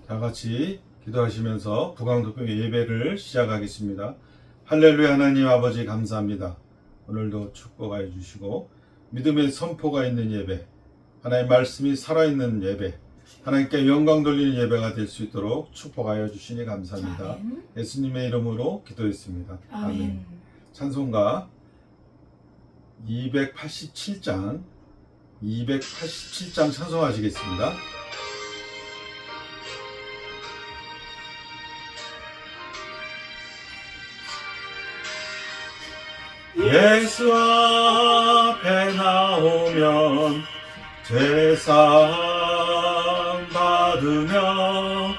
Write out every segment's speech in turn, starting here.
다 같이 기도하시면서 부강독교 예배를 시작하겠습니다. 할렐루야. 하나님 아버지 감사합니다. 오늘도 축복하여 주시고 믿음의 선포가 있는 예배, 하나님의 말씀이 살아있는 예배, 하나님께 영광 돌리는 예배가 될 수 있도록 축복하여 주시니 감사합니다. 아멘. 예수님의 이름으로 기도했습니다. 아멘. 찬송가 287장 찬송하시겠습니다. 예수 앞에 나오면 죄사함 받으며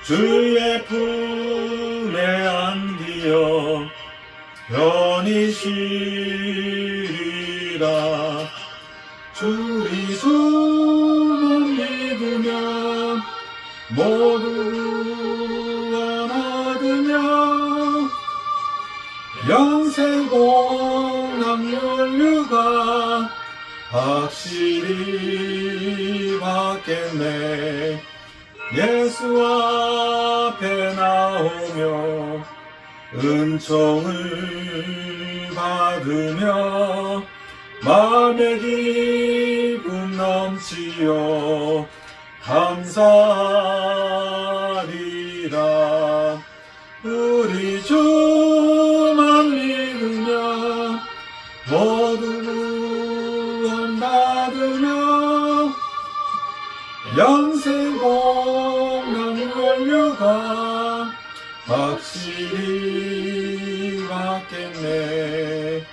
주의 품에 안기어 편히 쉬리라. 주리 주만 믿으면 모두 얻으며 영생 공학 연류가 확실히 받겠네. 예수 앞에 나오며 은총을 받으며 마음의 기쁨 넘치어 감사하리라. 우리 주만 믿으면 모두 받으며 영생 공학 연류가 확실히 받겠네.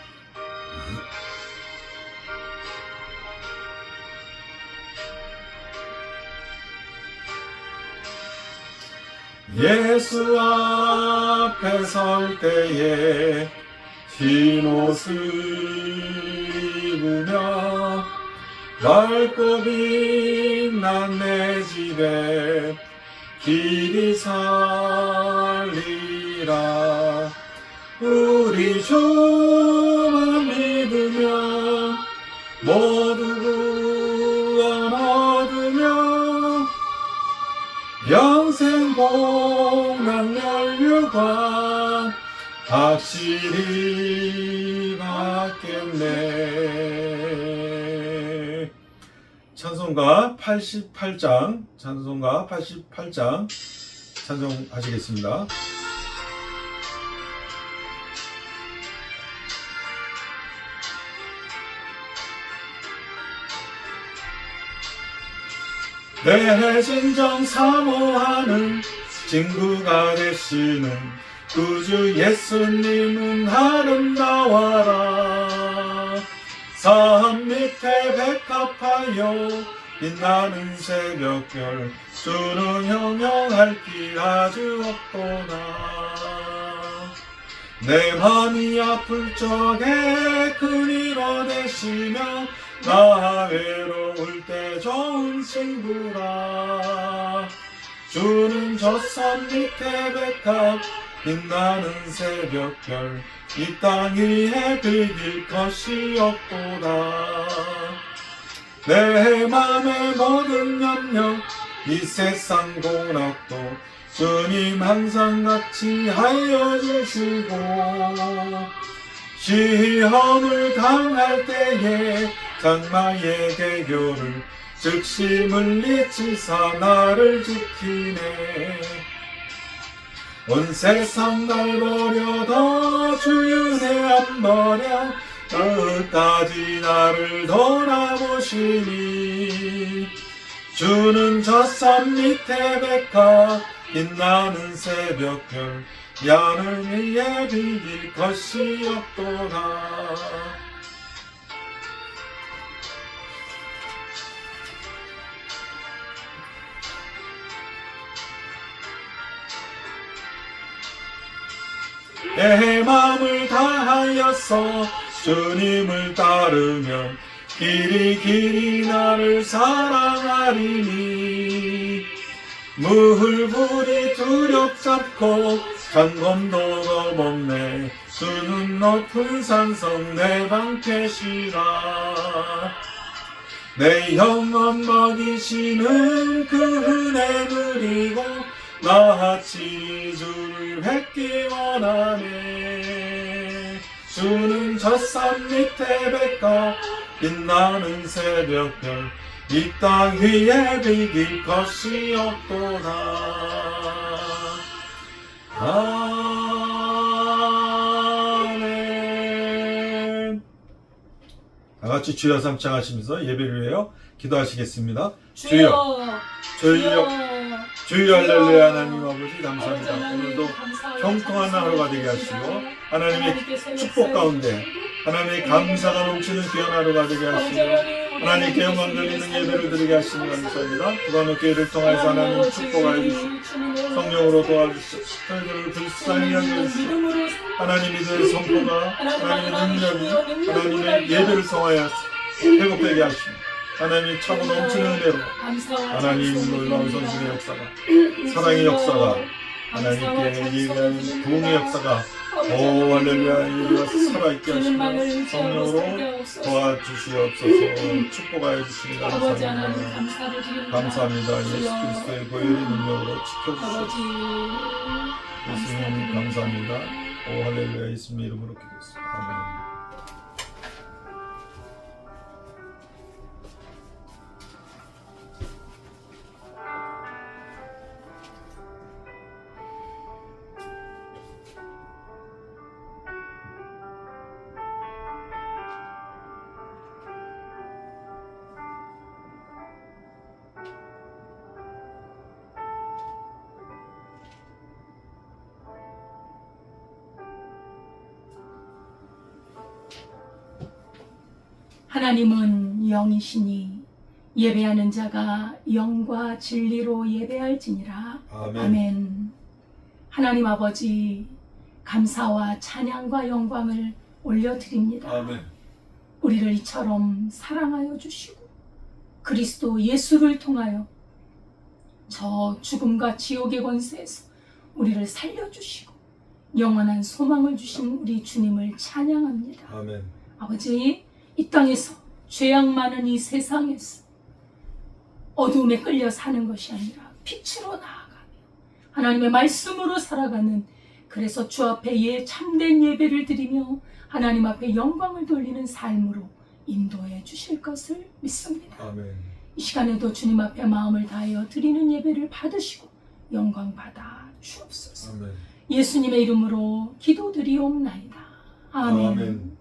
예수 앞에 설 때에 흰 옷을 입으며 맑고 빛난 내 집에 길이 살리라. 우리 주만 믿으면 모두 구원 얻으며 영생 공학 연류가 확실히 받겠네. 찬송가 88장 찬송하시겠습니다. 내 진정 사모하는 친구가 되시는 구주 예수님은 아름다워라. 산 밑에 백합하여 빛나는 새벽별 주는 형용할 길 아주 없도다. 내 맘이 아플 적에 큰 위로 되시며 나 외로울 때 좋은 친구라. 주는 저 산 밑에 백합 빛나는 새벽별 이 땅 위에 비길 것이 없도다. 내 맘의 모든 염려 이 세상 고락도 주님 항상 같이 하여 주시고 시험을 당할 때에 장마의 개교를 즉시 물리치사 나를 지키네. 온 세상 날 버려도 주의 은혜 안 버려 끝까지 나를 돌아보시니. 주는 저 산 밑에 백합 빛나는 새벽별 야는 위에 비길 것이 없도다. 내 마음을 다하여서 주님을 따르면 길이 나를 사랑하리니. 물불이 두렵잡고 장검도 겁없네. 주는 높은 산성 내 방패시라. 내 영혼 먹이시는 그 은혜 누리고 나같이 주를 뵙기 원하네. 주는 저 산 밑에 백가 빛나는 새벽별 이 땅 위에 비길 것이 없도다. 아멘. 다같이 주여 삼창하시면서 예배를 위하여 기도하시겠습니다. 주여, 주여, 주여 할렐루야. 하나님 아버지 감사합니다. 오늘도 평통한 하루가 되게 하시고 하나님의 축복 가운데 하나님의 감사가 넘치는 귀한 하루가 되게 하시고 하나님께 영광 돌리는 예배를 드리게 하시니 감사합니다. 부가노 교회를 통해서 하나님 축복하여 주시고 성령으로 도와주시고 저희들을 불쌍히 여겨주시고 하나님의 선포가 하나님의 능력이 하나님의 예배를 통하여 회복되게 하시고 하나님의 차고 넘치는 은혜로 하나님 놀라운 성신의 역사가 사랑의 역사가 하나님께 예배하는 부흥의 역사가 오 할렐루야 예배가 살아있게 하시고 성령으로 도와주시옵소서. 축복하여 주시니 감사합니다. 감사합니다. 예수 그리스도의 보혈의 능력으로 지켜주시옵소서. 예수님 감사합니다. 오 할렐루야 예수님 이름으로 기도했습니다. 아멘. 하나님은 영이시니 예배하는 자가 영과 진리로 예배할지니라. 아멘. 아멘. 하나님 아버지 감사와 찬양과 영광을 올려드립니다. 아멘. 우리를 이처럼 사랑하여 주시고 그리스도 예수를 통하여 저 죽음과 지옥의 권세에서 우리를 살려주시고 영원한 소망을 주신 우리 주님을 찬양합니다. 아멘. 아버지 이 땅에서 죄악 많은 이 세상에서 어둠에 끌려 사는 것이 아니라 빛으로 나아가며 하나님의 말씀으로 살아가는 그래서 주 앞에 참된 예배를 드리며 하나님 앞에 영광을 돌리는 삶으로 인도해 주실 것을 믿습니다. 아멘. 이 시간에도 주님 앞에 마음을 다하여 드리는 예배를 받으시고 영광 받아 주옵소서. 아멘. 예수님의 이름으로 기도드리옵나이다. 아멘. 아멘.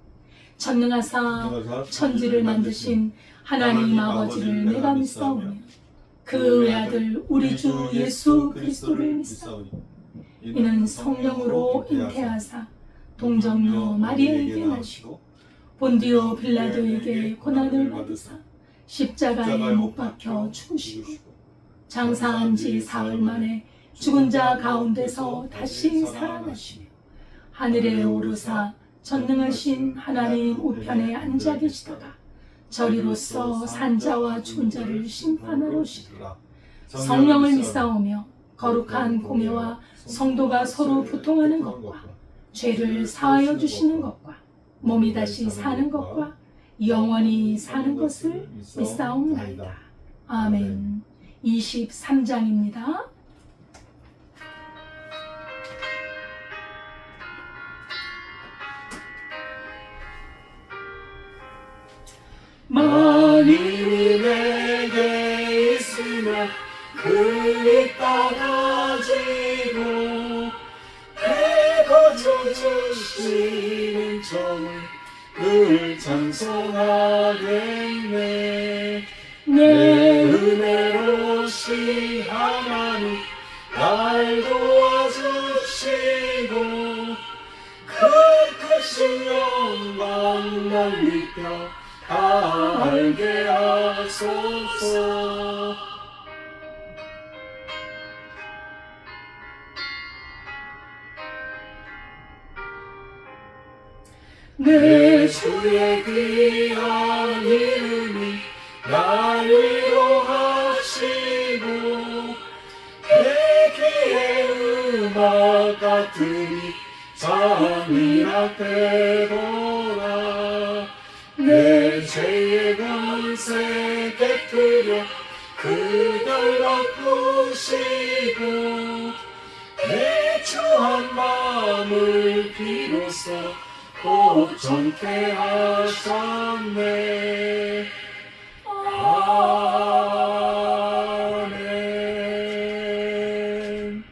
전능하사 천지를 만드신 하나님 아버지를 내가 믿사오며 그 외아들 우리 주 예수 그리스도를 믿사오니 이는 성령으로 잉태하사 동정녀 마리아에게 나시고 본디오 빌라도에게 고난을 받으사 십자가에 못 박혀 죽으시고 장사한 지 사흘 만에 죽은 자 가운데서 다시 살아나시며 하늘에 오르사 전능하신 하나님 우편에 앉아 계시다가 저리로서 산자와 죽은 자를 심판하러 오시리라. 성령을 믿사오며 거룩한 공예와 성도가 서로 교통하는 것과 죄를 사하여 주시는 것과 몸이 다시 사는 것과 영원히 사는 것을 믿사옵나이다. 아멘. 23장입니다. 만일이 내게 있으면 그리 떠나지고 내 고쳐주시는 점을 늘 찬송하겠네. 내 은혜로신 하나님 날 도와주시고 그 크신 영광 날 믿겨 알게 하소서. 내 주의 귀한 이름이 날 위로하시고 내 귀에 음악 같으니 잠이라 되도다. 내 죄의 금 만세 베풀려 그들 바꾸시고 내 추한 마음을 비로소 고정케 하셨네. 아멘.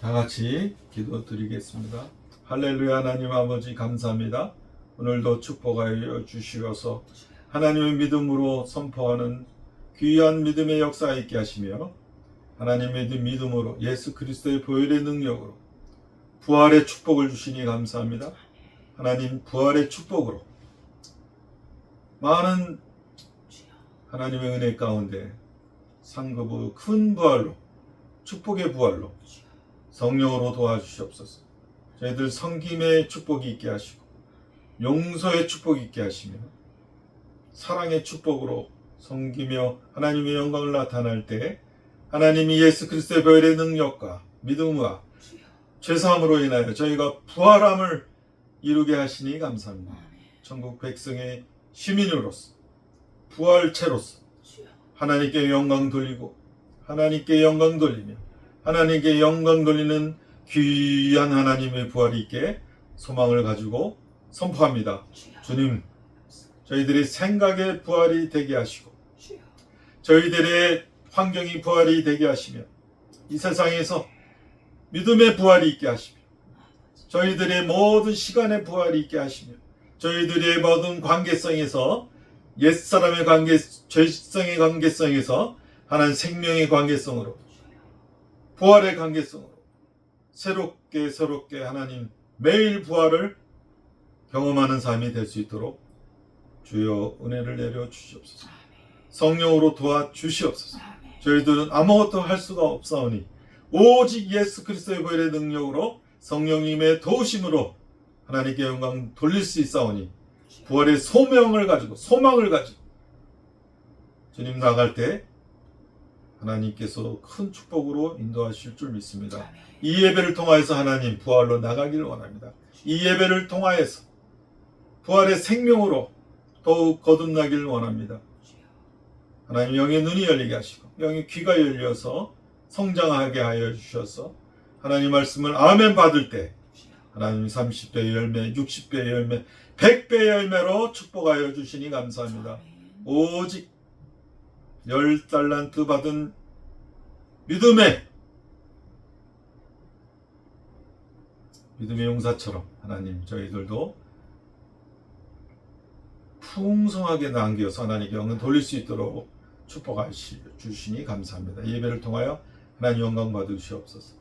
다 같이 기도드리겠습니다. 할렐루야. 하나님 아버지 감사합니다. 오늘도 축복하여 주시어서 하나님의 믿음으로 선포하는 귀한 믿음의 역사 있게 하시며 하나님의 믿음으로 예수 그리스도의 보혈의 능력으로 부활의 축복을 주시니 감사합니다. 하나님 부활의 축복으로 많은 하나님의 은혜 가운데 상급의 큰 부활로 축복의 부활로 성령으로 도와주시옵소서. 저희들 섬김의 축복이 있게 하시고 용서의 축복이 있게 하시며 사랑의 축복으로 섬기며 하나님의 영광을 나타날 때 하나님이 예수 그리스도의 보혈의 능력과 믿음과 죄사함으로 인하여 저희가 부활함을 이루게 하시니 감사합니다. 천국 백성의 시민으로서 부활체로서 하나님께 영광 돌리고 하나님께 영광 돌리며 하나님께 영광 돌리는 귀한 하나님의 부활이 있게 소망을 가지고 선포합니다. 주님, 저희들의 생각의 부활이 되게 하시고 저희들의 환경이 부활이 되게 하시며 이 세상에서 믿음의 부활이 있게 하시며 저희들의 모든 시간의 부활이 있게 하시며 저희들의 모든 관계성에서 옛사람의 관계, 죄성의 관계성에서 하나님 생명의 관계성으로 부활의 관계성으로 새롭게 하나님 매일 부활을 경험하는 삶이 될 수 있도록 주여 은혜를 내려 주시옵소서. 성령으로 도와주시옵소서. 저희들은 아무것도 할 수가 없사오니 오직 예수 그리스도의 보혈의 능력으로 성령님의 도우심으로 하나님께 영광 돌릴 수 있사오니 부활의 소명을 가지고 소망을 가지고 주님 나갈 때 하나님께서 큰 축복으로 인도하실 줄 믿습니다. 이 예배를 통하여서 하나님 부활로 나가기를 원합니다. 이 예배를 통하여서 부활의 생명으로 더욱 거듭나기를 원합니다. 하나님 영의 눈이 열리게 하시고 영의 귀가 열려서 성장하게 하여 주셔서 하나님 말씀을 아멘 받을 때 하나님 30배의 열매, 60배의 열매, 100배의 열매로 축복하여 주시니 감사합니다. 오직 10달란트 받은 믿음의 용사처럼 하나님 저희들도 풍성하게 남겨서 하나님께 영광 돌릴 수 있도록 축복하시니 감사합니다. 예배를 통하여 하나님 영광 받으시옵소서.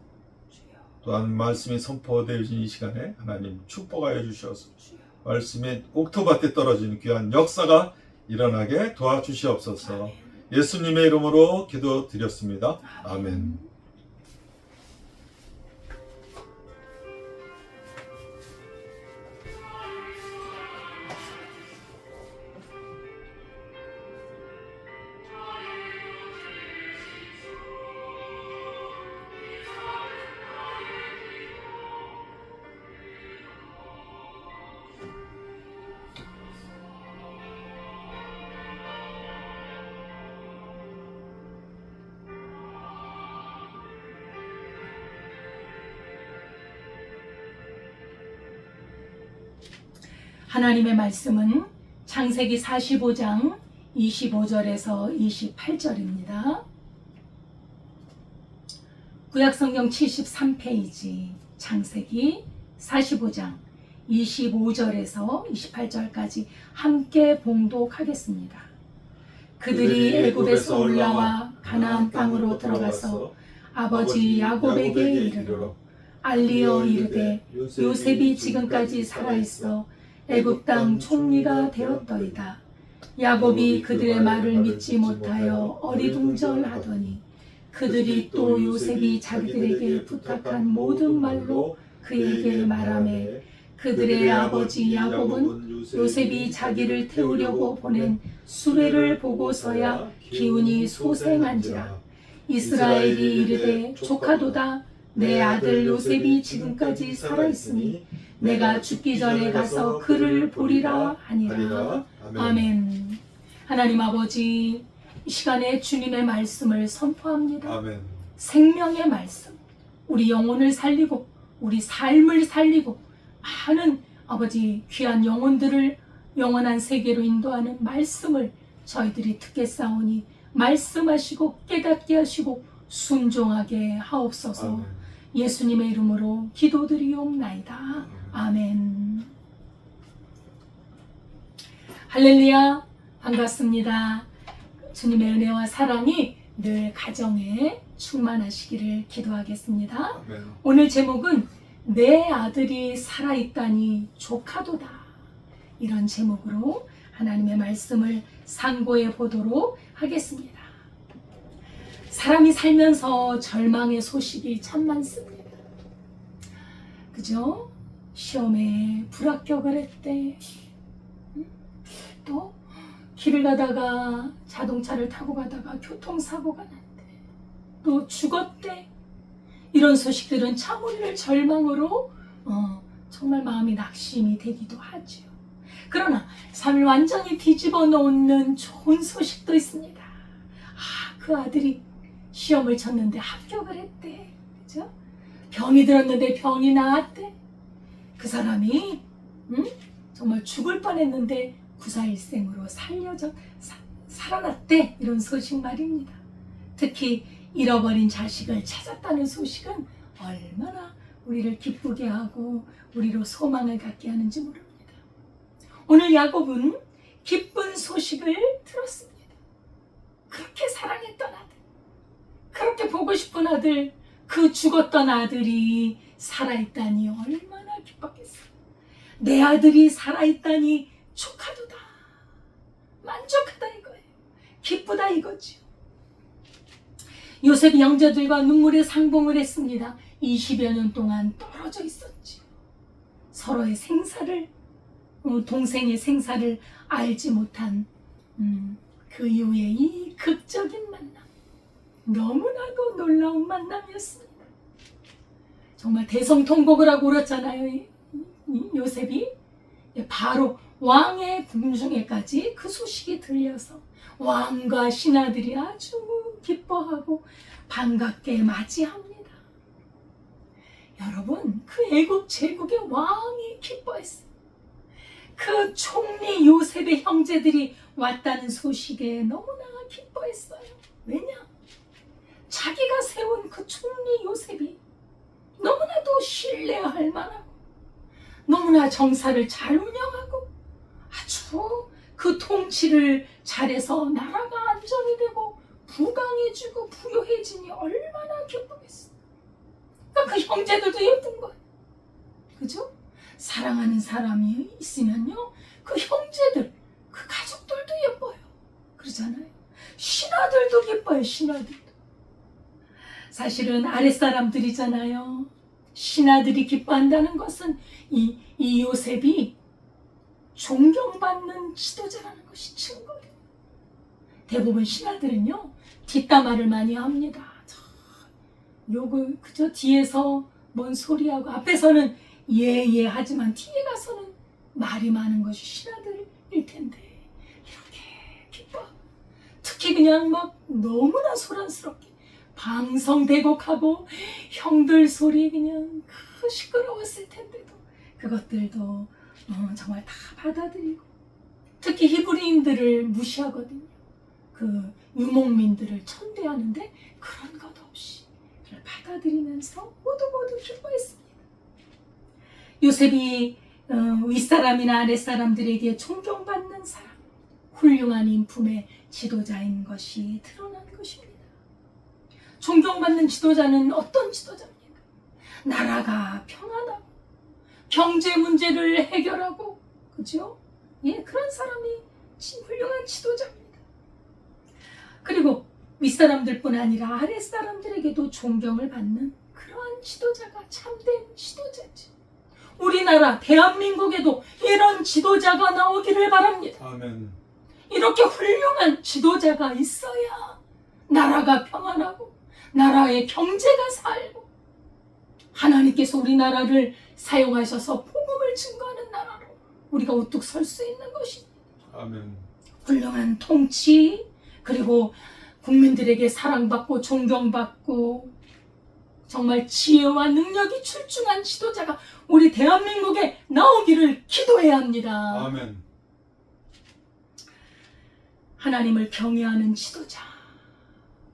또한 말씀이 선포되어진 이 시간에 하나님 축복하여 주시옵소서. 말씀의 옥토밭에 떨어지는 귀한 역사가 일어나게 도와주시옵소서. 예수님의 이름으로 기도드렸습니다. 아멘. 하나님의 말씀은 창세기 45장 25절에서 28절입니다. 구약성경 73페이지 창세기 45장 25절에서 28절까지 함께 봉독하겠습니다. 그들이 애굽에서 올라와 가나안 땅으로 들어가서 아버지 야곱에게 이르러 알리어 이르되 요셉이 지금까지 살아있어 애굽 땅 총리가 되었더이다. 야곱이 그들의 말을 믿지 못하여 어리둥절하더니 그들이 또 요셉이 자기들에게 부탁한 모든 말로 그에게 말하매 그들의 아버지 야곱은 요셉이 자기를 태우려고 보낸 수레를 보고서야 기운이 소생한지라. 이스라엘이 이르되 조카도다 내 아들 요셉이 지금까지 살아있으니 내가 죽기 전에 가서 그를 보리라 하니라. 아멘. 하나님 아버지, 이 시간에 주님의 말씀을 선포합니다. 아멘. 생명의 말씀, 우리 영혼을 살리고 우리 삶을 살리고 많은 아버지 귀한 영혼들을 영원한 세계로 인도하는 말씀을 저희들이 듣겠사오니 말씀하시고 깨닫게 하시고 순종하게 하옵소서. 아멘. 예수님의 이름으로 기도드리옵나이다. 아멘. 할렐루야, 반갑습니다. 주님의 은혜와 사랑이 늘 가정에 충만하시기를 기도하겠습니다. 아멘. 오늘 제목은 내 아들이 살아있다니 조카도다, 이런 제목으로 하나님의 말씀을 상고해 보도록 하겠습니다. 사람이 살면서 절망의 소식이 참 많습니다. 그죠? 시험에 불합격을 했대, 또 길을 가다가 자동차를 타고 가다가 교통사고가 났대, 또 죽었대. 이런 소식들은 참 우리를 절망으로 정말 마음이 낙심이 되기도 하죠. 그러나 삶을 완전히 뒤집어 놓는 좋은 소식도 있습니다. 그 아들이 시험을 쳤는데 합격을 했대, 그죠? 병이 들었는데 병이 나았대. 그 사람이 정말 죽을 뻔했는데 구사일생으로 살아났대. 이런 소식 말입니다. 특히 잃어버린 자식을 찾았다는 소식은 얼마나 우리를 기쁘게 하고 우리로 소망을 갖게 하는지 모릅니다. 오늘 야곱은 기쁜 소식을 들었습니다. 그렇게 사랑했던 아들, 그렇게 보고 싶은 아들, 그 죽었던 아들이 살아있다니 얼마나 기뻤겠어요. 내 아들이 살아있다니 조카도다, 만족하다 이거예요. 기쁘다 이거죠. 요셉이 형제들과 눈물의 상봉을 했습니다. 20여 년 동안 떨어져 있었지요. 서로의 생사를, 동생의 생사를 알지 못한 그 이후에 이 극적인 만남, 너무나도 놀라운 만남이었습니다. 정말 대성통곡을 하고 울었잖아요. 이 요셉이 바로 왕의 궁중에까지 그 소식이 들려서 왕과 신하들이 아주 기뻐하고 반갑게 맞이합니다. 여러분, 그 애국 제국의 왕이 기뻐했어요. 그 총리 요셉의 형제들이 왔다는 소식에 너무나 기뻐했어요. 왜냐? 자기가 세운 그 총리 요셉이 너무나도 신뢰할 만하고 너무나 정사를 잘 운영하고 아주 그 통치를 잘해서 나라가 안정이 되고 부강해지고 부유해지니 얼마나 기쁘겠어. 그러니까 그 형제들도 예쁜 거예요. 그죠? 사랑하는 사람이 있으면요, 그 형제들, 그 가족들도 예뻐요. 그러잖아요. 신하들도 예뻐요. 신하들도. 사실은 아랫사람들이잖아요. 신하들이 기뻐한다는 것은 이 요셉이 존경받는 지도자라는 것이 증거예요. 대부분 신하들은요, 뒷담화를 많이 합니다. 욕을 그저 뒤에서 뭔 소리하고 앞에서는 예예 하지만 뒤에 가서는 말이 많은 것이 신하들일 텐데 이렇게 기뻐. 특히 그냥 막 너무나 소란스럽게 방성대곡하고 형들 소리 그냥 시끄러웠을 텐데도 그것들도 정말 다 받아들이고, 특히 히브리인들을 무시하거든요. 그 유목민들을 천대하는데 그런 것 없이 그를 받아들이면서 모두 기뻐했습니다. 요셉이 윗사람이나 아랫사람들에게 존경받는 사람, 훌륭한 인품의 지도자인 것이 드러난 것입니다. 존경받는 지도자는 어떤 지도자입니까? 나라가 평안하고 경제 문제를 해결하고, 그죠? 예, 그런 사람이 훌륭한 지도자입니다. 그리고 윗사람들뿐 아니라 아랫사람들에게도 존경을 받는 그러한 지도자가 참된 지도자지. 우리나라 대한민국에도 이런 지도자가 나오기를 바랍니다. 아멘. 이렇게 훌륭한 지도자가 있어야 나라가 평안하고 나라의 경제가 살고 하나님께서 우리나라를 사용하셔서 복음을 증거하는 나라로 우리가 우뚝 설 수 있는 것입니다. 아멘. 훌륭한 통치, 그리고 국민들에게 사랑받고 존경받고 정말 지혜와 능력이 출중한 지도자가 우리 대한민국에 나오기를 기도해야 합니다. 아멘. 하나님을 경외하는 지도자,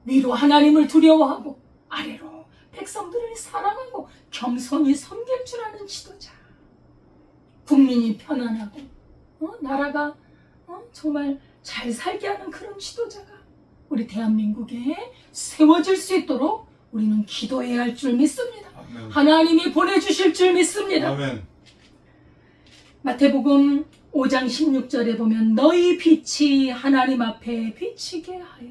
위로 하나님을 두려워하고 아래로 백성들을 사랑하고 겸손히 섬길 줄 아는 지도자, 국민이 편안하고 나라가 정말 잘 살게 하는 그런 지도자가 우리 대한민국에 세워질 수 있도록 우리는 기도해야 할 줄 믿습니다. 아멘. 하나님이 보내주실 줄 믿습니다. 아멘. 마태복음 5장 16절에 보면 너희 빛이 하나님 앞에 비치게 하여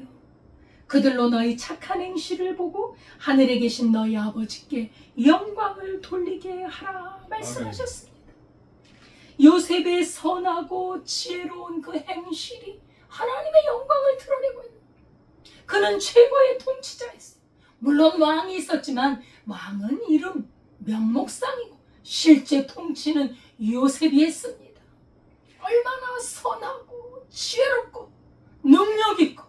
그들로 너희 착한 행실을 보고 하늘에 계신 너희 아버지께 영광을 돌리게 하라 말씀하셨습니다. 요셉의 선하고 지혜로운 그 행실이 하나님의 영광을 드러내고 있는, 그는 최고의 통치자였어요. 물론 왕이 있었지만 왕은 이름 명목상이고 실제 통치는 요셉이 했습니다. 얼마나 선하고 지혜롭고 능력 있고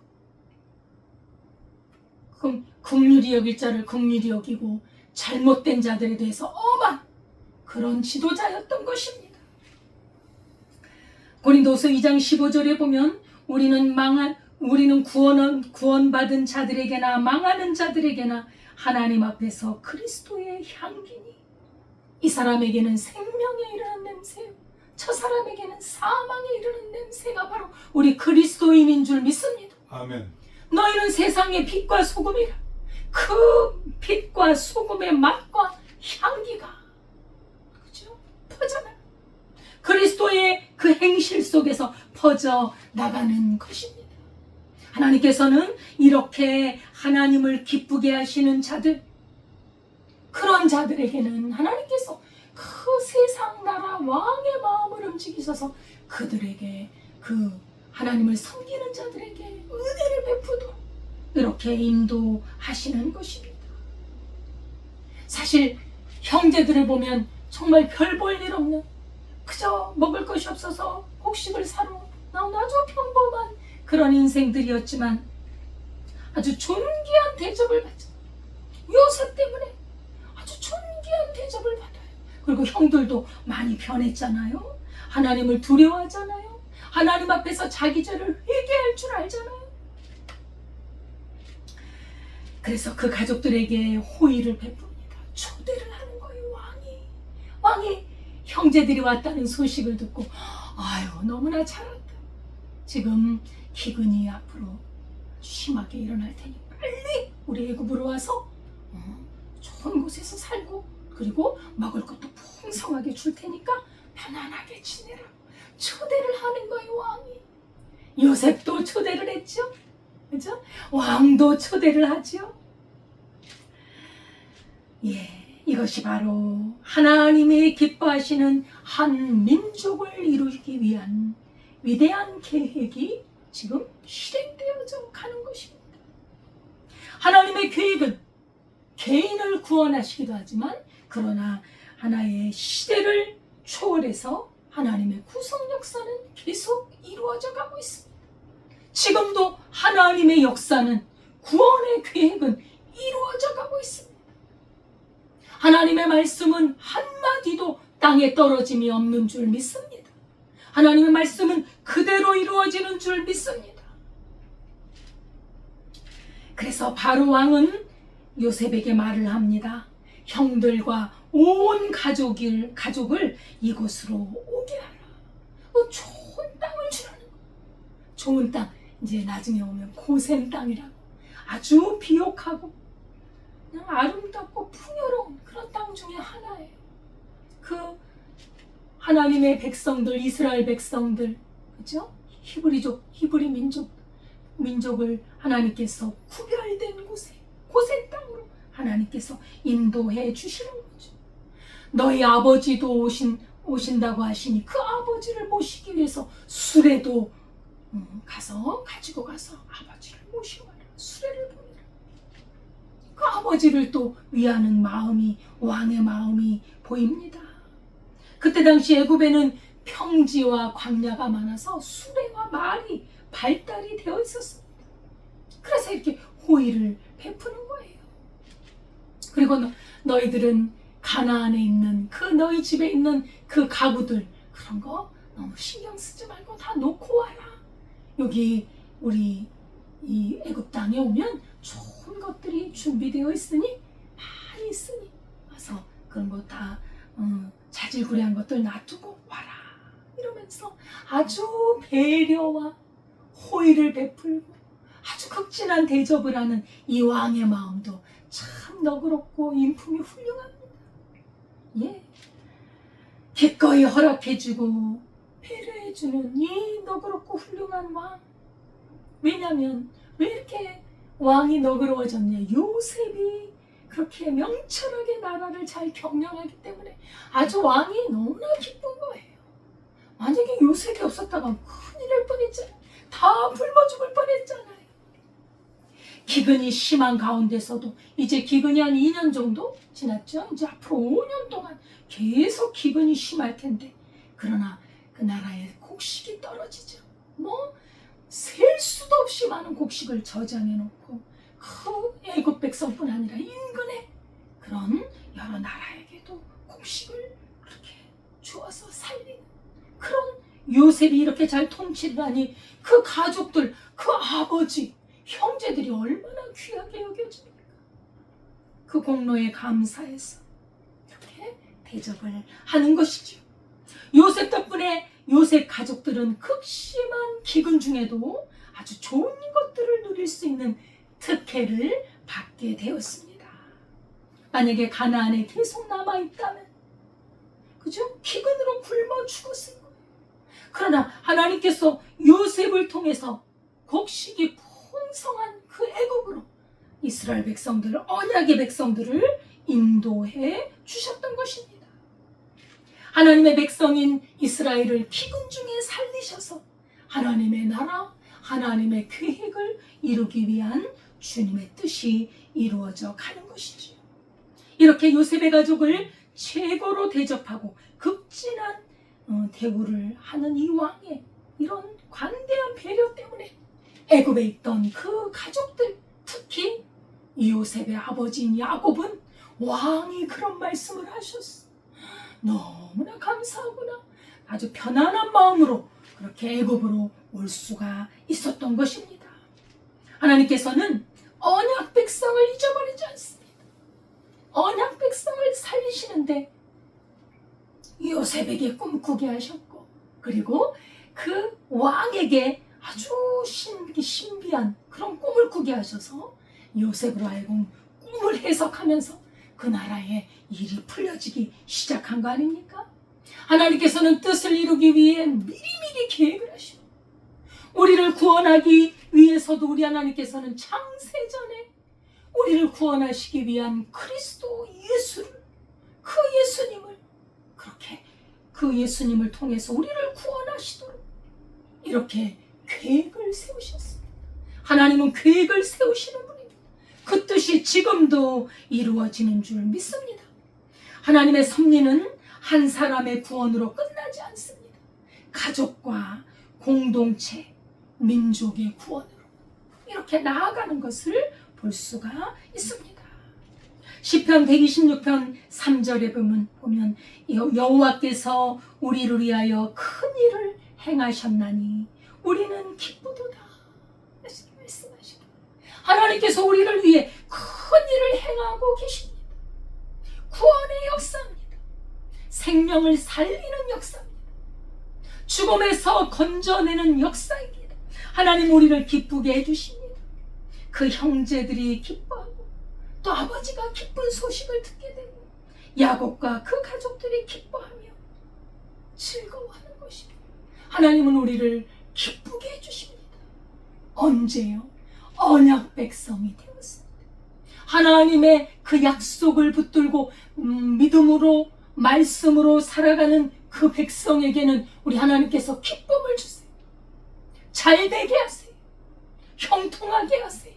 긍휼히 여길 자를 긍휼히 여기고 잘못된 자들에 대해서 엄한 그런 지도자였던 것입니다. 고린도서 2장 15절에 보면 우리는 구원받은 자들에게나 망하는 자들에게나 하나님 앞에서 그리스도의 향기니 이 사람에게는 생명에 이르는 냄새, 저 사람에게는 사망에 이르는 냄새가 바로 우리 그리스도인인 줄 믿습니다. 아멘. 너희는 세상의 빛과 소금이라. 그 빛과 소금의 맛과 향기가 그죠? 퍼져나 그리스도의 그 행실 속에서 퍼져 나가는 것입니다. 하나님께서는 이렇게 하나님을 기쁘게 하시는 자들, 그런 자들에게는 하나님께서 그 세상 나라 왕의 마음을 움직이셔서 그들에게 그 하나님을 섬기는 자들에게 은혜를 베푸도록 이렇게 인도하시는 것입니다. 사실 형제들을 보면 정말 별 볼 일 없는, 그저 먹을 것이 없어서 곡식을 사러 나온 아주 평범한 그런 인생들이었지만 아주 존귀한 대접을 받죠. 요셉 때문에 아주 존귀한 대접을 받아요. 그리고 형들도 많이 변했잖아요. 하나님을 두려워하잖아요. 하나님 앞에서 자기 죄를 회개할 줄 알잖아요. 그래서 그 가족들에게 호의를 베풉니다. 초대를 하는 거예요. 왕이 형제들이 왔다는 소식을 듣고 아유 너무나 잘한다. 지금 기근이 앞으로 심하게 일어날 테니 빨리 우리 애굽으로 와서 좋은 곳에서 살고 그리고 먹을 것도 풍성하게 줄 테니까 편안하게 지내라고 초대를 하는 거예요. 왕이. 요셉도 초대를 했죠. 그죠? 왕도 초대를 하죠. 예, 이것이 바로 하나님이 기뻐하시는 한 민족을 이루기 위한 위대한 계획이 지금 실행되어져 가는 것입니다. 하나님의 계획은 개인을 구원하시기도 하지만 그러나 하나의 시대를 초월해서 하나님의 구속 역사는 계속 이루어져 가고 있습니다. 지금도 하나님의 역사는 구원의 계획은 이루어져 가고 있습니다. 하나님의 말씀은 한마디도 땅에 떨어짐이 없는 줄 믿습니다. 하나님의 말씀은 그대로 이루어지는 줄 믿습니다. 그래서 바로 왕은 요셉에게 말을 합니다. 형들과 온 가족을 이곳으로 오게 하라. 좋은 땅을 주라는 거. 좋은 땅, 이제 나중에 오면 고센 땅이라고. 아주 비옥하고 그냥 아름답고 풍요로운 그런 땅 중에 하나예요. 그 하나님의 백성들, 이스라엘 백성들, 그죠? 히브리 민족을 하나님께서 구별된 곳에, 고센 땅으로 하나님께서 인도해 주시는 거죠. 너희 아버지도 오신다고 하시니 그 아버지를 모시기 위해서 수레도 가지고 가서 아버지를 모시고 와라. 수레를 보내라. 그 아버지를 또 위하는 마음이, 왕의 마음이 보입니다. 그때 당시 애굽에는 평지와 광야가 많아서 수레와 말이 발달이 되어 있었습니다. 그래서 이렇게 호의를 베푸는 거예요. 그리고 너희들은 가나안에 있는 그 너희 집에 있는 그 가구들, 그런 거 너무 신경 쓰지 말고 다 놓고 와라. 여기 우리 이 애굽 땅에 오면 좋은 것들이 준비되어 있으니, 많이 있으니 와서 그런 거 다 자질구레한 것들 놔두고 와라. 이러면서 아주 배려와 호의를 베풀고 아주 극진한 대접을 하는 이 왕의 마음도 참 너그럽고 인품이 훌륭합니다. 예, 기꺼이 허락해주고 배려해주는 이 너그럽고 훌륭한 왕. 왜냐면 왜 이렇게 왕이 너그러워졌냐? 요셉이 그렇게 명철하게 나라를 잘 경영하기 때문에 아주 왕이 너무나 기쁜 거예요. 만약에 요셉이 없었다면 큰일 날 뻔했잖아요. 다 굶어 죽을 뻔했잖아요. 기근이 심한 가운데서도 이제 기근이 한 2년 정도 지났죠. 이제 앞으로 5년 동안 계속 기근이 심할 텐데, 그러나 그 나라의 곡식이 떨어지죠. 셀 수도 없이 많은 곡식을 저장해 놓고 그 애굽 백성뿐 아니라 인근의 그런 여러 나라에게도 곡식을 그렇게 주어서 살리는 그런 요셉이 이렇게 잘 통치를 하니 그 가족들, 그 아버지, 형제들이 얼마나 귀하게 여겨집니까? 그 공로에 감사해서 이렇게 대접을 하는 것이죠. 요셉 덕분에 요셉 가족들은 극심한 기근 중에도 아주 좋은 것들을 누릴 수 있는 특혜를 받게 되었습니다. 만약에 가나안에 계속 남아있다면, 그죠? 기근으로 굶어 죽었을 거예요. 그러나 하나님께서 요셉을 통해서 곡식이 풍성한 그 애굽으로 이스라엘 백성들을, 언약의 백성들을 인도해 주셨던 것입니다. 하나님의 백성인 이스라엘을 기근 중에 살리셔서 하나님의 나라, 하나님의 계획을 이루기 위한 주님의 뜻이 이루어져 가는 것이지요. 이렇게 요셉의 가족을 최고로 대접하고 극진한 대우를 하는 이 왕의 이런 관대한 배려 때문에 애굽에 있던 그 가족들, 특히 요셉의 아버지인 야곱은 왕이 그런 말씀을 하셨어. 너무나 감사하구나. 아주 편안한 마음으로 그렇게 애굽으로 올 수가 있었던 것입니다. 하나님께서는 언약 백성을 잊어버리지 않습니다. 언약 백성을 살리시는데 요셉에게 꿈꾸게 하셨고, 그리고 그 왕에게 아주 신비한 그런 꿈을 꾸게 하셔서 요셉으로 하여금 꿈을 해석하면서 그 나라의 일이 풀려지기 시작한 거 아닙니까? 하나님께서는 뜻을 이루기 위해 미리미리 계획을 하시고, 우리를 구원하기 위해서도 우리 하나님께서는 창세전에 우리를 구원하시기 위한 그리스도 예수를, 그 예수님을, 그렇게 그 예수님을 통해서 우리를 구원하시도록 이렇게 계획을 세우셨습니다. 하나님은 계획을 세우시는 분입니다. 그 뜻이 지금도 이루어지는 줄 믿습니다. 하나님의 섭리는 한 사람의 구원으로 끝나지 않습니다. 가족과 공동체, 민족의 구원으로 이렇게 나아가는 것을 볼 수가 있습니다. 시편 126편 3절에 보면 여호와께서 우리를 위하여 큰 일을 행하셨나니 우리는 기쁘도다. 말씀하시고, 하나님께서 우리를 위해 큰 일을 행하고 계십니다. 구원의 역사입니다. 생명을 살리는 역사입니다. 죽음에서 건져내는 역사입니다. 하나님 우리를 기쁘게 해주십니다. 그 형제들이 기뻐하고 또 아버지가 기쁜 소식을 듣게 되고 야곱과 그 가족들이 기뻐하며 즐거워하는 것입니다. 하나님은 우리를 기쁘게 해주십니다. 언제요? 언약 백성이 되었습니다. 하나님의 그 약속을 붙들고 믿음으로 말씀으로 살아가는 그 백성에게는 우리 하나님께서 기쁨을 주세요. 잘되게 하세요. 형통하게 하세요.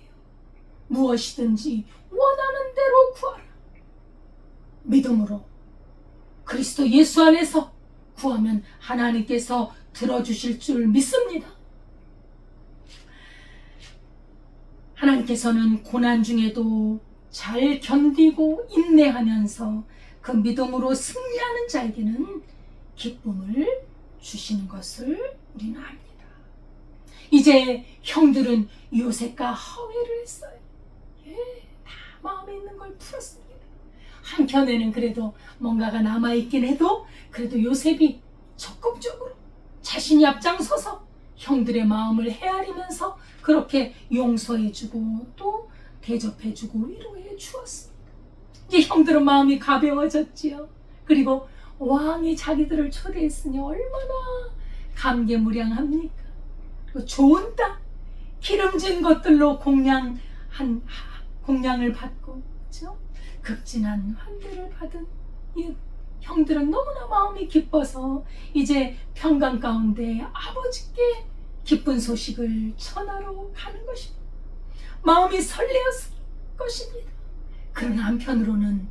무엇이든지 원하는 대로 구하라. 믿음으로 그리스도 예수 안에서 구하면 하나님께서 들어주실 줄 믿습니다. 하나님께서는 고난 중에도 잘 견디고 인내하면서 그 믿음으로 승리하는 자에게는 기쁨을 주시는 것을 우리는 압니다. 이제 형들은 요셉과 허위를 했어요. 다 마음에 있는 걸 풀었습니다. 한켠에는 그래도 뭔가가 남아있긴 해도 그래도 요셉이 적극적으로 자신이 앞장서서 형들의 마음을 헤아리면서 그렇게 용서해주고 또 대접해주고 위로해 주었습니다. 이제 형들은 마음이 가벼워졌지요. 그리고 왕이 자기들을 초대했으니 얼마나 감개무량합니까? 그리고 좋은 땅, 기름진 것들로 공양을 받고, 그렇죠? 극진한 환대를 받은 이 형들은 너무나 마음이 기뻐서 이제 평강 가운데 아버지께 기쁜 소식을 전하러 가는 것입니다. 마음이 설레었을 것입니다. 그러나 한편으로는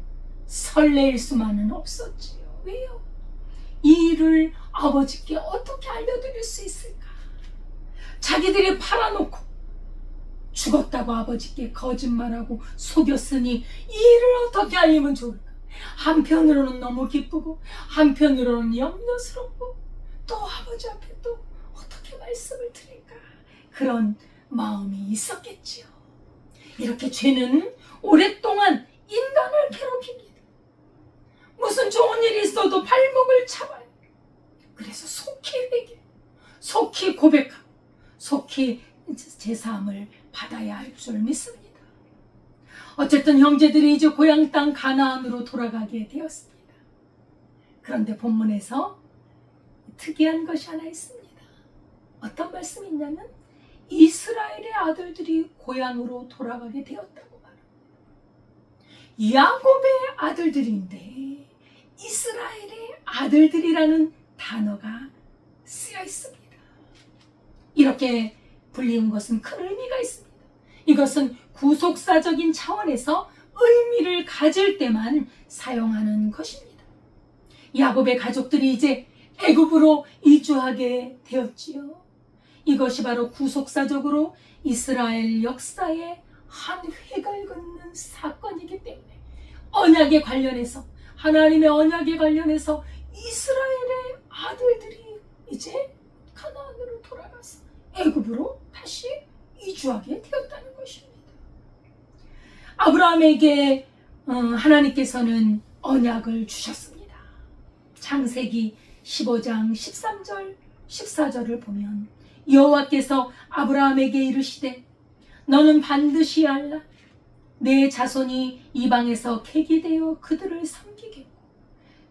설레일 수만은 없었지요. 왜요? 이 일을 아버지께 어떻게 알려드릴 수 있을까? 자기들이 팔아놓고 죽었다고 아버지께 거짓말하고 속였으니 이 일을 어떻게 알리면 좋을까? 한편으로는 너무 기쁘고 한편으로는 염려스럽고 또 아버지 앞에 또 어떻게 말씀을 드릴까? 그런 마음이 있었겠지요. 이렇게 죄는 오랫동안 인간을 괴롭힙니다. 무슨 좋은 일이 있어도 발목을 잡아요. 그래서 속히 회개, 속히 고백하고 속히 제사함을 받아야 할 줄 믿습니다. 어쨌든 형제들이 이제 고향 땅 가나안으로 돌아가게 되었습니다. 그런데 본문에서 특이한 것이 하나 있습니다. 어떤 말씀이 있냐면 이스라엘의 아들들이 고향으로 돌아가게 되었다고 말합니다. 야곱의 아들들인데 이스라엘의 아들들이라는 단어가 쓰여 있습니다. 이렇게 불리운 것은 큰 의미가 있습니다. 이것은 구속사적인 차원에서 의미를 가질 때만 사용하는 것입니다. 야곱의 가족들이 이제 애굽으로 이주하게 되었지요. 이것이 바로 구속사적으로 이스라엘 역사의 한 획을 긋는 사건이기 때문에 언약에 관련해서 하나님의 언약에 관련해서 이스라엘의 아들들이 이제 가나안으로 돌아가서 애굽으로 다시 이주하게 되었다는 것입니다. 아브라함에게 하나님께서는 언약을 주셨습니다. 창세기 15장 13절 14절을 보면 여호와께서 아브라함에게 이르시되 너는 반드시 알라 내 자손이 이방에서 객이 되어 그들을 섬기겠고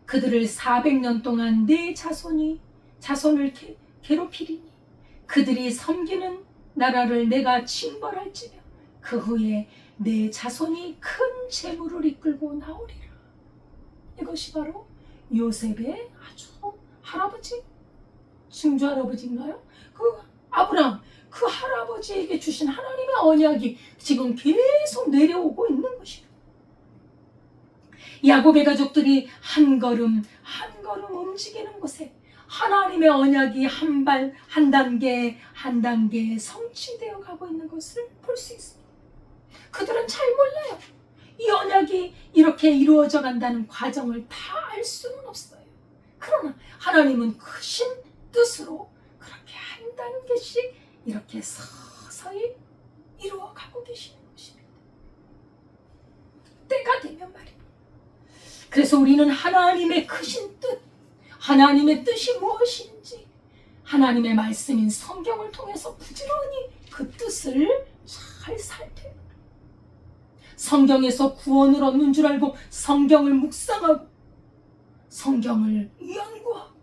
그들을 400년 동안 내 자손을 괴롭히리니 그들이 섬기는 나라를 내가 징벌할지며 그 후에 내 자손이 큰 재물을 이끌고 나오리라. 이것이 바로 요셉의 아주 할아버지, 증조할아버지인가요? 그 아브라함, 그 할아버지에게 주신 하나님의 언약이 지금 계속 내려오고 있는 것이에요. 야곱의 가족들이 한 걸음 한 걸음 움직이는 곳에 하나님의 언약이 한 단계 성취되어 가고 있는 것을 볼 수 있습니다. 그들은 잘 몰라요. 이 언약이 이렇게 이루어져 간다는 과정을 다 알 수는 없어요. 그러나 하나님은 크신 뜻으로 그렇게 한 단계씩 이렇게 서서히 이루어가고 계시는 것입니다. 때가 되면 말입니다. 그래서 우리는 하나님의 크신 뜻, 하나님의 뜻이 무엇인지 하나님의 말씀인 성경을 통해서 부지런히 그 뜻을 잘 살펴요. 성경에서 구원을 얻는 줄 알고 성경을 묵상하고 성경을 연구하고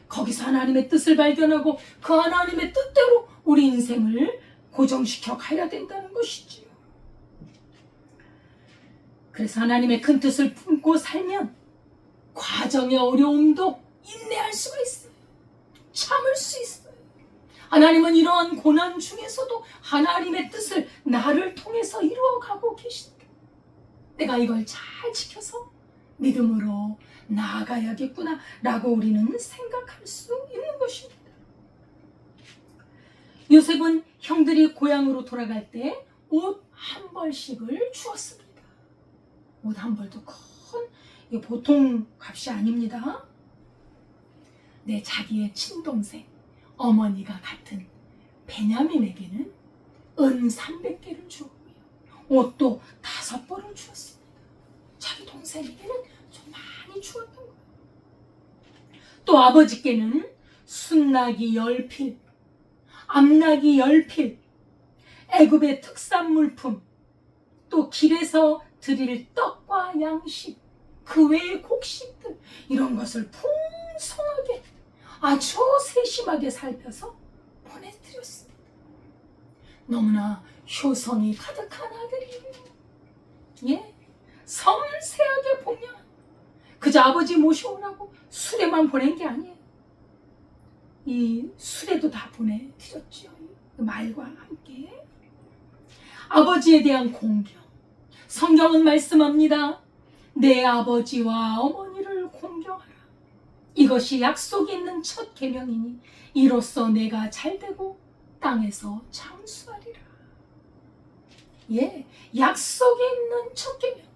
거기서 하나님의 뜻을 발견하고 그 하나님의 뜻대로 우리 인생을 고정시켜 가야 된다는 것이지요. 그래서 하나님의 큰 뜻을 품고 살면 과정의 어려움도 인내할 수가 있어요. 참을 수 있어요. 하나님은 이러한 고난 중에서도 하나님의 뜻을 나를 통해서 이루어가고 계신다. 내가 이걸 잘 지켜서 믿음으로 나아가야겠구나 라고 우리는 생각할 수 있는 것입니다. 요셉은 형들이 고향으로 돌아갈 때 옷 한 벌씩을 주었습니다. 옷 한 벌도 큰 보통 값이 아닙니다. 자기의 친동생 어머니가 같은 베냐민에게는 은 300개를 주었고요. 옷도 5벌을 주었습니다. 자기 동생에게는 좀 많이 주었던 거예요. 또 아버지께는 순나기 10필, 암나기 10필, 애굽의 특산 물품, 또 길에서 드릴 떡과 양식, 그 외의 곡식들, 이런 것을 풍성하게 아주 세심하게 살펴서 보내드렸습니다. 너무나 효성이 가득한 아들이에요. 섬세하게 봉양, 그저 아버지 모셔오라고 수레만 보낸 게 아니에요. 이 수레도 다 보내드렸죠. 말과 함께. 아버지에 대한 공경. 성경은 말씀합니다. 내 아버지와 어머니를 공경하라. 이것이 약속이 있는 첫 계명이니 이로써 내가 잘되고 땅에서 장수하리라. 약속이 있는 첫 계명.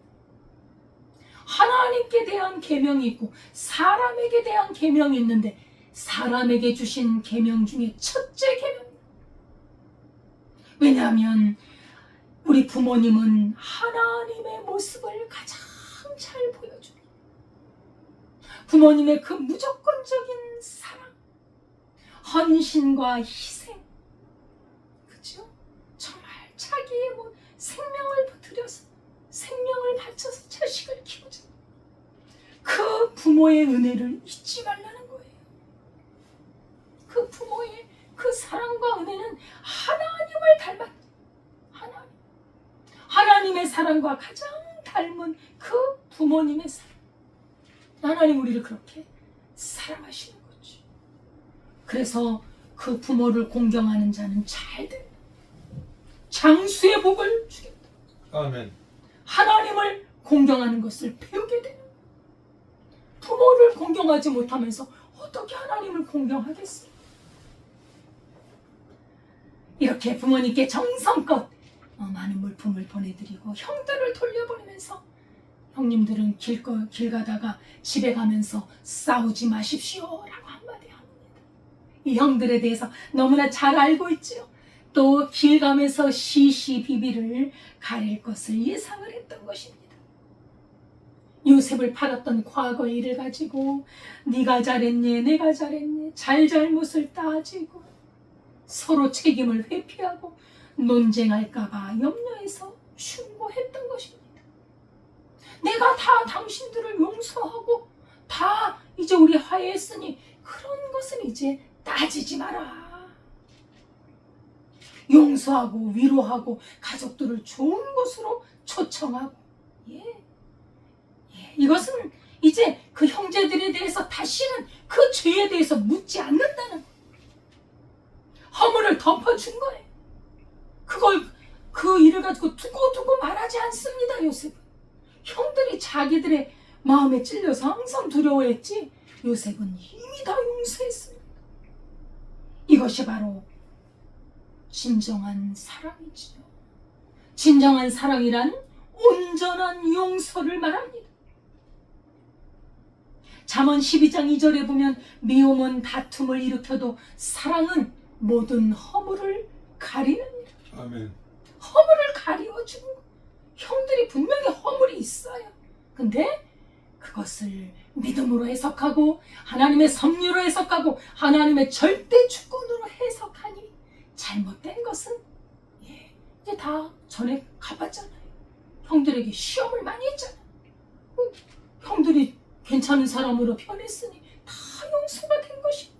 하나님께 대한 계명이 있고 사람에게 대한 계명이 있는데 사람에게 주신 계명 중에 첫째 계명. 왜냐하면 우리 부모님은 하나님의 모습을 가장 잘 보여줍니다. 부모님의 그 무조건적인 사랑, 헌신과 희생, 그죠? 정말 자기의 생명을 들여서 생명을 바쳐서 자식을 키우자. 그 부모의 은혜를 잊지 말라는 거예요. 그 부모의 그 사랑과 은혜는 하나님을 닮았다. 하나님의 사랑과 가장 닮은 그 부모님의 사랑. 하나님 우리를 그렇게 사랑하시는 거죠. 그래서 그 부모를 공경하는 자는 잘된다. 장수의 복을 주겠다. 아멘. 하나님을 공경하는 것을 배우게 되는. 부모를 공경하지 못하면서 어떻게 하나님을 공경하겠어요? 이렇게 부모님께 정성껏 많은 물품을 보내드리고 형들을 돌려보내면서 형님들은 길 가다가 집에 가면서 싸우지 마십시오 라고 한마디 합니다. 이 형들에 대해서 너무나 잘 알고 있죠. 또 길 가면서 시시비비를 가릴 것을 예상을 했던 것입니다. 요셉을 팔았던 과거의 일을 가지고 네가 잘했니 내가 잘했니 잘잘못을 따지고 서로 책임을 회피하고 논쟁할까봐 염려해서 충고했던 것입니다. 내가 다 당신들을 용서하고 다 이제 우리 화해했으니 그런 것은 이제 따지지 마라. 용서하고 위로하고 가족들을 좋은 곳으로 초청하고 이것은 이제 그 형제들에 대해서 다시는 그 죄에 대해서 묻지 않는다는 거예요. 허물을 덮어준 거예요. 그 일을 가지고 두고 말하지 않습니다. 요셉은 형들이 자기들의 마음에 찔려서 항상 두려워했지 요셉은 이미 다 용서했습니다. 이것이 바로 진정한 사랑이지요. 진정한 사랑이란 온전한 용서를 말합니다. 잠언 12장 2절에 보면 미움은 다툼을 일으켜도 사랑은 모든 허물을 가리느니라. 아멘. 허물을 가리워주는 거. 형들이 분명히 허물이 있어요. 근데 그것을 믿음으로 해석하고 하나님의 섭리로 해석하고 하나님의 절대 주권으로 해석하니 잘못된 것은 이제 다 전에 가봤잖아요. 형들에게 시험을 많이 했잖아요. 형들이 괜찮은 사람으로 변했으니 다 용서가 된 것입니다.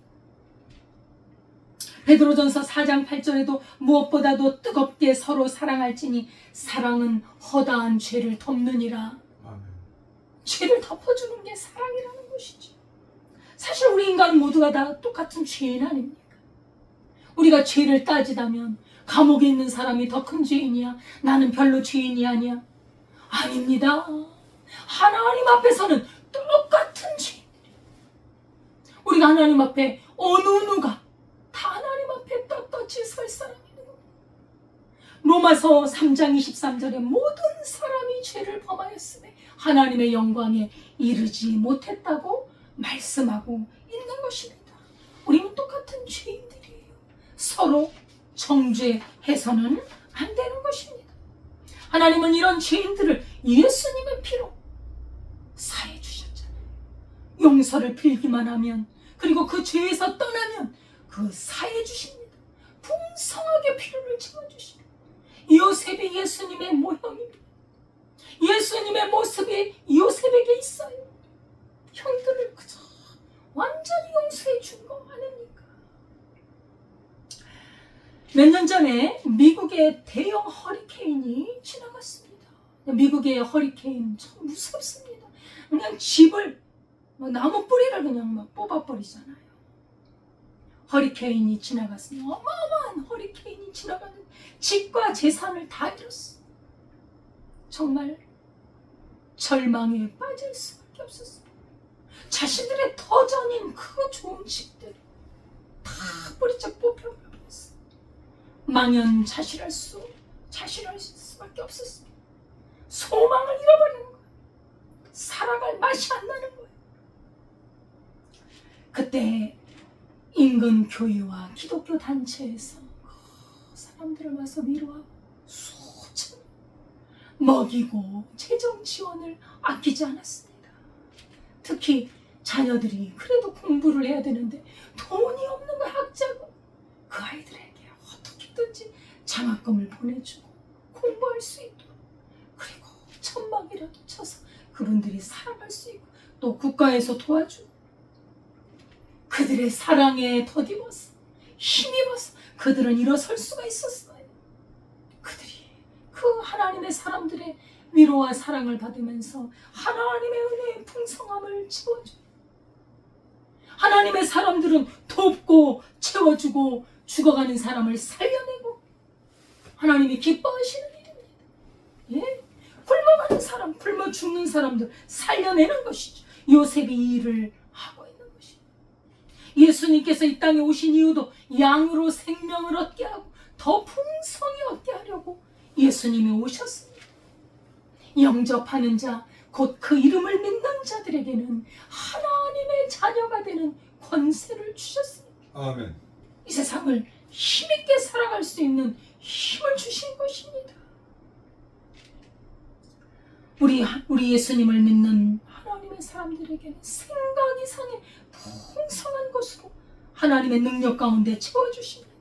베드로전서 4장 8절에도 무엇보다도 뜨겁게 서로 사랑할지니 사랑은 허다한 죄를 덮느니라. 아멘. 죄를 덮어주는 게 사랑이라는 것이죠. 사실 우리 인간 모두가 다 똑같은 죄인 아닙니까? 우리가 죄를 따지다면 감옥에 있는 사람이 더 큰 죄인이야? 나는 별로 죄인이 아니야? 아닙니다. 하나님 앞에서는 똑같은 죄인들이에요. 우리가 하나님 앞에 어느 누가 다 하나님 앞에 떳떳이 설 사람이 있는 겁니다. 로마서 3장 23절에 모든 사람이 죄를 범하였으며 하나님의 영광에 이르지 못했다고 말씀하고 있는 것입니다. 우리는 똑같은 죄인들이에요. 서로 정죄해서는 안 되는 것입니다. 하나님은 이런 죄인들을 예수님의 피로 사해 주셨잖아요. 용서를 빌기만 하면, 그리고 그 죄에서 떠나면 그 사해 주십니다. 풍성하게 피로를 채워주십니다. 요셉이 예수님의 모형입니다. 예수님의 모습이 요셉에게 있어요. 형들을 그저 완전히 용서해 준 거 아닙니까? 몇 년 전에 미국의 대형 허리케인이 지나갔습니다. 미국의 허리케인 참 무섭습니다. 그냥 집을 나무 뿌리를 그냥 막 뽑아버리잖아요. 허리케인이 지나갔습니다. 어마어마한 허리케인이 지나가는 집과 재산을 다 잃었어요. 정말 절망에 빠질 수밖에 없었어요. 자신들의 터전인 그 좋은 집들 다 뿌리째 뽑혀버렸어요. 망연자실할 수밖에 없었어요. 소망을 잃어버리는 거예요. 살아갈 맛이 안 나는 거예요. 그때 인근 교회와 기독교 단체에서 그 사람들을 와서 위로하고 수천 먹이고 재정 지원을 아끼지 않았습니다. 특히 자녀들이 그래도 공부를 해야 되는데 돈이 없는 거 학자고 그 아이들에게 어떻게든지 장학금을 보내주고 공부할 수 있도록, 그리고 천막이라도 쳐서 그분들이 살아갈 수 있고 또 국가에서 도와주고 그들의 사랑에 덧입어서 힘입어서 그들은 일어설 수가 있었어요. 그들이 그 하나님의 사람들의 위로와 사랑을 받으면서 하나님의 은혜의 풍성함을 채워줘요. 하나님의 사람들은 돕고 채워주고 죽어가는 사람을 살려내고 하나님이 기뻐하시는 일입니다. 예? 굶어가는 사람, 굶어 죽는 사람들 살려내는 것이죠. 요셉이 이 일을 하고 있는 것이죠. 예수님께서 이 땅에 오신 이유도 양으로 생명을 얻게 하고 더 풍성히 얻게 하려고 예수님이 오셨습니다. 영접하는 자, 곧 그 이름을 믿는 자들에게는 하나님의 자녀가 되는 권세를 주셨습니다. 아멘. 이 세상을 힘있게 살아갈 수 있는 힘을 주신 것입니다. 우리 예수님을 믿는 하나님의 사람들에게는 생각 이상의 풍성한 것으로 하나님의 능력 가운데 채워주십니다.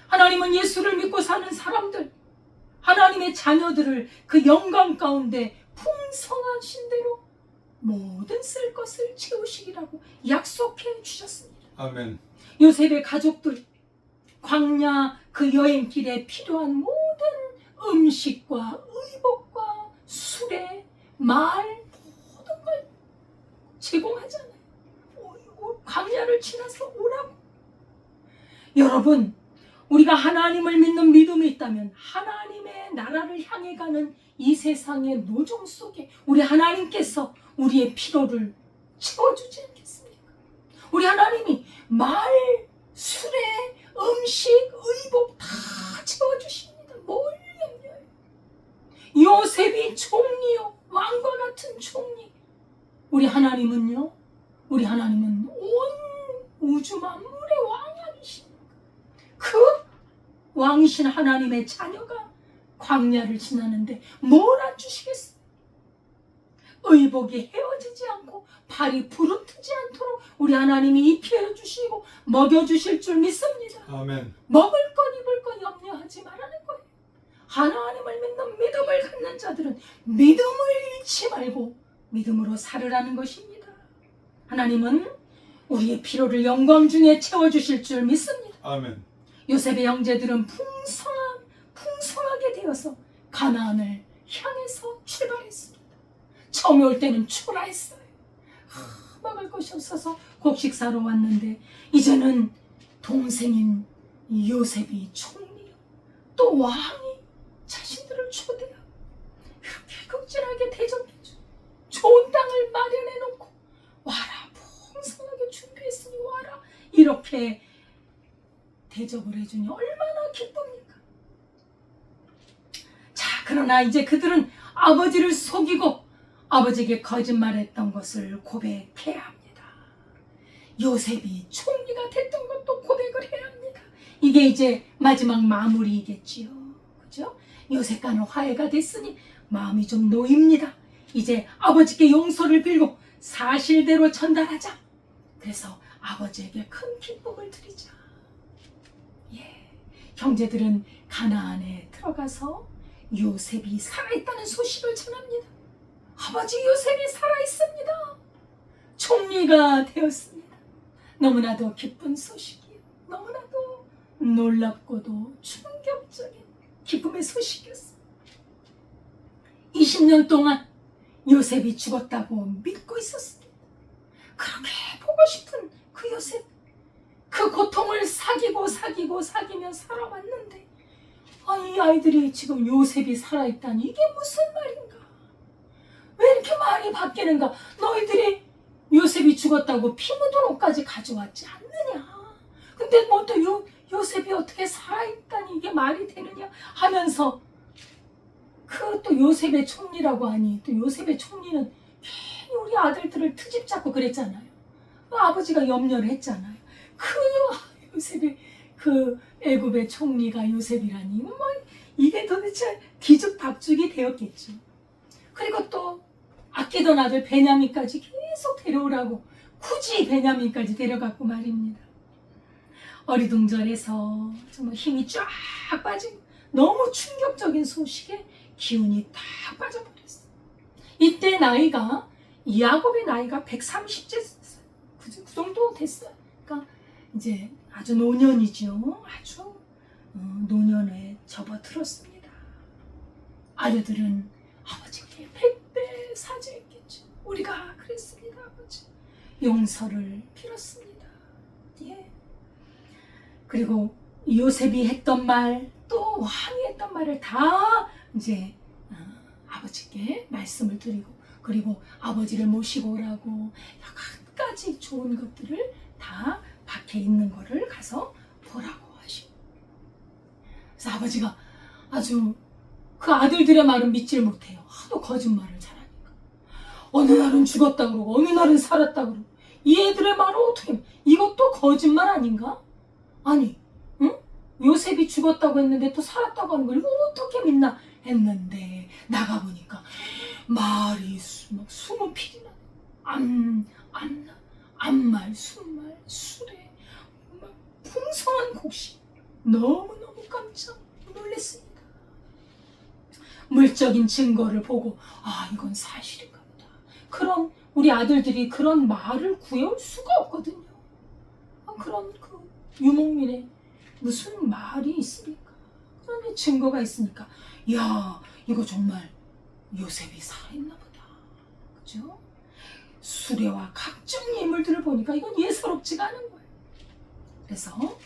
하나님은 예수를 믿고 사는 사람들, 하나님의 자녀들을 그 영광 가운데 풍성하신 대로 모든 쓸 것을 채우시리라고 약속해 주셨습니다. 아멘. 요셉의 가족들, 광야 그 여행길에 필요한 모든 음식과 의복과 수레, 말 모든 걸 제공하잖아요. 광야를 지나서 오라고. 여러분, 우리가 하나님을 믿는 믿음이 있다면 하나님의 나라를 향해 가는 이 세상의 노정 속에 우리 하나님께서 우리의 필요를 채워주지 않겠습니까? 우리 하나님이 말, 수레, 음식, 의복 다 채워주십니다. 뭘 염려해요? 요셉이 총리요, 왕과 같은 총리. 우리 하나님은 온 우주 만물의 왕이 아니십니까? 그 왕이신 하나님의 자녀가 광야를 지나는데 뭘 안 주시겠어요? 의복이 헤어지지 않고 발이 부르트지 않도록 우리 하나님이 입혀 주시고 먹여 주실 줄 믿습니다. 아멘. 먹을 것 입을 것 염려하지 말라는 거예요. 하나님을 믿는 믿음을 갖는 자들은 믿음을 잃지 말고 믿음으로 살으라는 것입니다. 하나님은 우리의 필요를 영광 중에 채워주실 줄 믿습니다. 아멘. 요셉의 형제들은 풍성하게 되어서 가나안을 향해서 출발했습니다. 처음에 올 때는 초라했어요. 먹을 것이 없어서 곡식 사러 왔는데 이제는 동생인 요셉이 총리요, 또 왕이 자신들을 초대하고 풍성하게 대접해줘. 좋은 땅을 마련해 놓고 와라, 풍성하게 준비했으니 와라, 이렇게 대접을 해주니 얼마나 기쁩니까? 자, 그러나 이제 그들은 아버지를 속이고 아버지에게 거짓말했던 것을 고백해야 합니다. 요셉이 총리가 됐던 것도 고백을 해야 합니다. 이게 이제 마지막 마무리이겠지요. 그죠? 요셉과는 화해가 됐으니 마음이 좀 놓입니다. 이제 아버지께 용서를 빌고 사실대로 전달하자. 그래서 아버지에게 큰 기쁨을 드리자. 예, 형제들은 가나안에 들어가서 요셉이 살아있다는 소식을 전합니다. 아버지 요셉이 살아있습니다. 총리가 되었습니다. 너무나도 기쁜 소식이에요. 너무나도 놀랍고도 충격적인 기쁨의 소식이었어요. 20년 동안 요셉이 죽었다고 믿고 있었습니다. 그렇게 보고 싶은 그 요셉, 그 고통을 사귀며 살아왔는데, 이 아이들이 지금 요셉이 살아있다니 이게 무슨 말인가? 왜 이렇게 말이 바뀌는가? 너희들이 요셉이 죽었다고 피 묻은 옷까지 가져왔지 않느냐? 근데 뭐 또 요셉이 어떻게 살아있다니 이게 말이 되느냐? 하면서 그 또 요셉의 총리라고 하니, 또 요셉의 총리는 괜히 우리 아들들을 트집 잡고 그랬잖아요. 아버지가 염려를 했잖아요. 그 요셉의 그 애굽의 총리가 요셉이라니, 뭐 이게 도대체 뒤죽박죽이 되었겠죠. 그리고 또 아끼던 아들 베냐민까지 계속 데려오라고 굳이 베냐민까지 데려갔고 말입니다. 어리둥절해서 정말 힘이 쫙 빠지고 너무 충격적인 소식에 기운이 다 빠져버렸어요. 이때 나이가, 야곱의 나이가 130세, 그 정도 됐어요. 그러니까 이제 아주 노년이죠. 아주 노년에 접어들었습니다. 아들들은 아버지께 백배 사죄했겠죠. 우리가 그랬습니다, 아버지. 용서를 빌었습니다. 예. 그리고 요셉이 했던 말, 또 왕이 했던 말을 다 이제 아버지께 말씀을 드리고, 그리고 아버지를 모시고 오라고 여러 가지 좋은 것들을 다 밖에 있는 거를 가서 보라고 하시고, 그래서 아버지가 아주 그 아들들의 말은 믿질 못해요. 하도 거짓말을 잘하니까. 어느 날은 죽었다 그러고 어느 날은 살았다 그러고, 이 애들의 말은 어떻게, 이것도 거짓말 아닌가? 아니, 응? 요셉이 죽었다고 했는데 또 살았다고 하는 걸 이거 어떻게 믿나 했는데, 나가보니까 말이 막 20필이나 암말, 순말, 수레, 막 풍성한 곡식. 너무너무 깜짝 놀랐습니다. 물적인 증거를 보고 이건 사실인가 보다. 그런 우리 아들들이 그런 말을 구해올 수가 없거든요. 그런 그 유목민의 무슨 말이 있습니까? 그런 증거가 있으니까, 야, 이거 정말 요셉이 살아있나 보다. 그죠? 수레와 각종 예물들을 보니까 이건 예사롭지가 않은 거예요. 그래서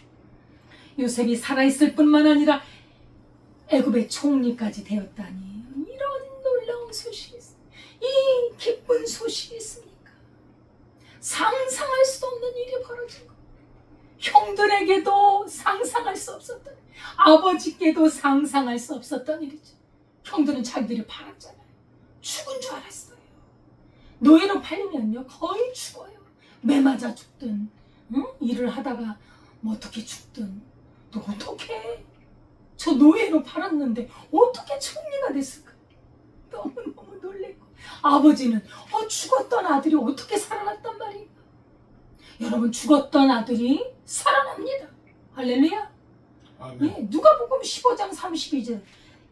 요셉이 살아있을 뿐만 아니라 애굽의 총리까지 되었다니, 이런 놀라운 소식이 있어요. 이 기쁜 소식이 있습니까? 상상할 수 없는 일이 벌어진 거예요. 형들에게도 상상할 수 없었던, 아버지께도 상상할 수 없었던 일이죠. 형들은 자기들이 팔았잖아요. 죽은 줄 알았어요. 노예로 팔리면요 거의 죽어요. 매 맞아 죽든, 일을 하다가 뭐 어떻게 죽든. 또 어떻게 저 노예로 팔았는데 어떻게 총리가 됐을까? 너무너무 놀랬고, 아버지는 죽었던 아들이 어떻게 살아났단 말인가? 여러분, 죽었던 아들이 살아납니다. 할렐루야. 예, 누가복음 15장 32절,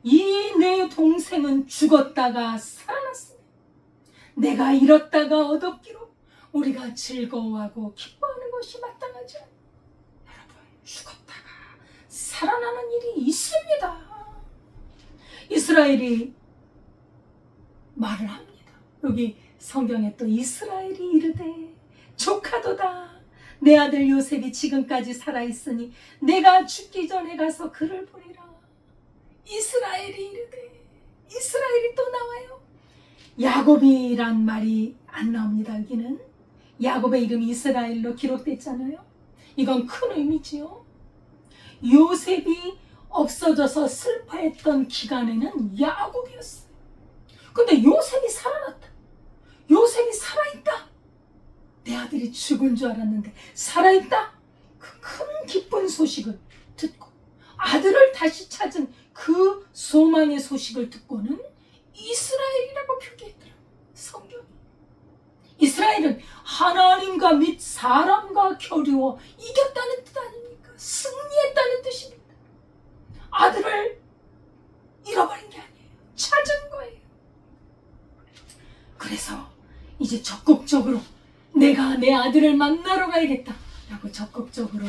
이 내 동생은 죽었다가 살아났으니 내가 잃었다가 얻었기로 우리가 즐거워하고 기뻐하는 것이 마땅하지 않나. 여러분, 죽었다가 살아나는 일이 있습니다. 이스라엘이 말을 합니다. 여기 성경에 또 이스라엘이 이르되 조카도다, 내 아들 요셉이 지금까지 살아있으니 내가 죽기 전에 가서 그를 보리라. 이스라엘이 이르되, 이스라엘이 또 나와요. 야곱이란 말이 안 나옵니다. 여기는 야곱의 이름이 이스라엘로 기록됐잖아요. 이건 큰 의미지요. 요셉이 없어져서 슬퍼했던 기간에는 야곱이었어요. 근데 요셉이 살아났다. 요셉이 살아있다. 내 아들이 죽은 줄 알았는데 살아있다. 그 큰 기쁜 소식을 듣고 아들을 다시 찾은 그 소망의 소식을 듣고는 이스라엘이라고 표기했더라고요. 성경이. 이스라엘은 하나님과 및 사람과 겨루어 이겼다는 뜻 아닙니까? 승리했다는 뜻입니다. 아들을 잃어버린 게 아니에요. 찾은 거예요. 그래서 이제 적극적으로 내가 내 아들을 만나러 가야겠다 라고 적극적으로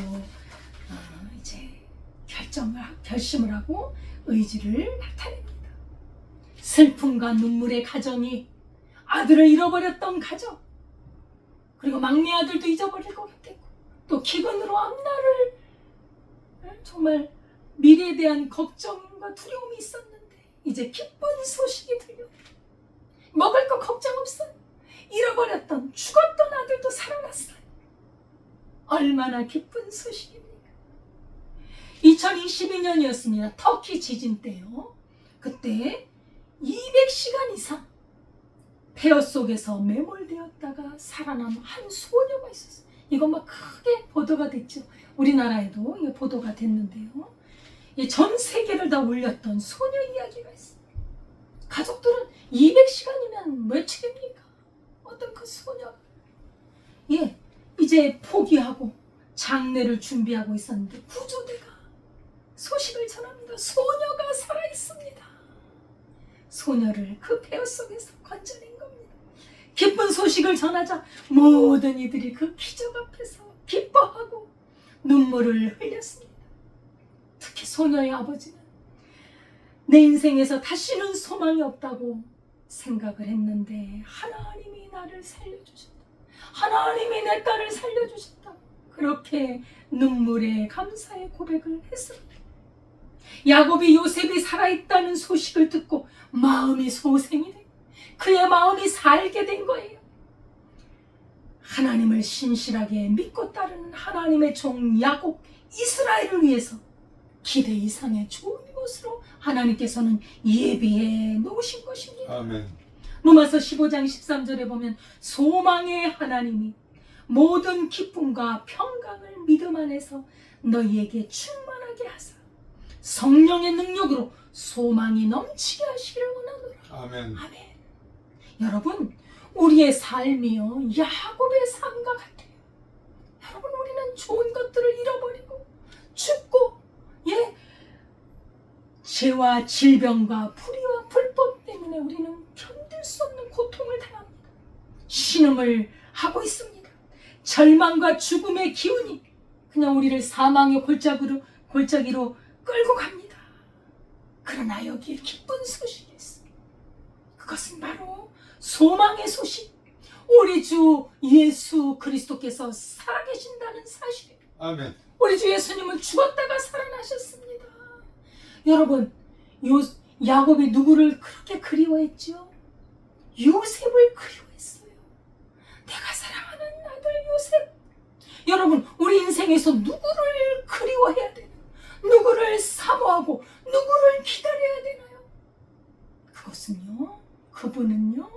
이제 결심을 하고 의지를 나타냅니다. 슬픔과 눈물의 가정이 아들을 잃어버렸던 가정, 그리고 막내 아들도 잊어버릴 것 같았고, 또 기근으로 앞날을 정말 미래에 대한 걱정과 두려움이 있었는데 이제 기쁜 소식이 들려. 먹을 거 걱정 없어요. 잃어버렸던 죽었던 아들도 살아났어요. 얼마나 기쁜 소식입니까? 2022년이었습니다. 터키 지진 때요. 그때 200시간 이상 폐허 속에서 매몰되었다가 살아난 한 소녀가 있었어요. 이거 막 크게 보도가 됐죠. 우리나라에도 이게 보도가 됐는데요. 전 세계를 다 울렸던 소녀 이야기가 있어요. 가족들은 200시간이면 며칠입니까? 어떤 그 소녀가 이제 포기하고 장례를 준비하고 있었는데 구조대가 소식을 전합니다. 소녀가 살아있습니다. 소녀를 그 폐허 속에서 건져낸 겁니다. 기쁜 소식을 전하자 모든 이들이 그 기적 앞에서 기뻐하고 눈물을 흘렸습니다. 특히 소녀의 아버지는 내 인생에서 다시는 소망이 없다고 생각을 했는데 하나님이 나를 살려주셨다. 하나님이 내 딸을 살려주셨다. 그렇게 눈물에 감사의 고백을 했습니다. 야곱이 요셉이 살아있다는 소식을 듣고 마음이 소생이 되고 그의 마음이 살게 된 거예요. 하나님을 신실하게 믿고 따르는 하나님의 종 야곱 이스라엘을 위해서 기대 이상의 좋은 곳으로 하나님께서는 예비해 놓으신 것입니다. 아멘. 로마서 15장 13절에 보면 소망의 하나님이 모든 기쁨과 평강을 믿음 안에서 너희에게 충만하게 하사 성령의 능력으로 소망이 넘치게 하시기를 원하노라. 아멘. 아멘. 여러분, 우리의 삶이요 야곱의 삶과 같아요. 여러분, 우리는 좋은 것들을 잃어버리고 죽고 죄와 질병과 불의와 불법 때문에 우리는 견딜 수 없는 고통을 당합니다. 신음을 하고 있습니다. 절망과 죽음의 기운이 그냥 우리를 사망의 골짜기로 끌고 갑니다. 그러나 여기에 기쁜 소식이 있습니다. 그것은 바로 소망의 소식. 우리 주 예수 그리스도께서 살아계신다는 사실입니다. 아멘. 우리 주 예수님은 죽었다가 살아나셨습니다. 여러분, 야곱이 누구를 그렇게 그리워했죠? 요셉을 그리워했어요. 내가 사랑하는 아들 요셉. 여러분, 우리 인생에서 누구를 그리워해야 되나요? 누구를 사모하고 누구를 기다려야 되나요? 그분은요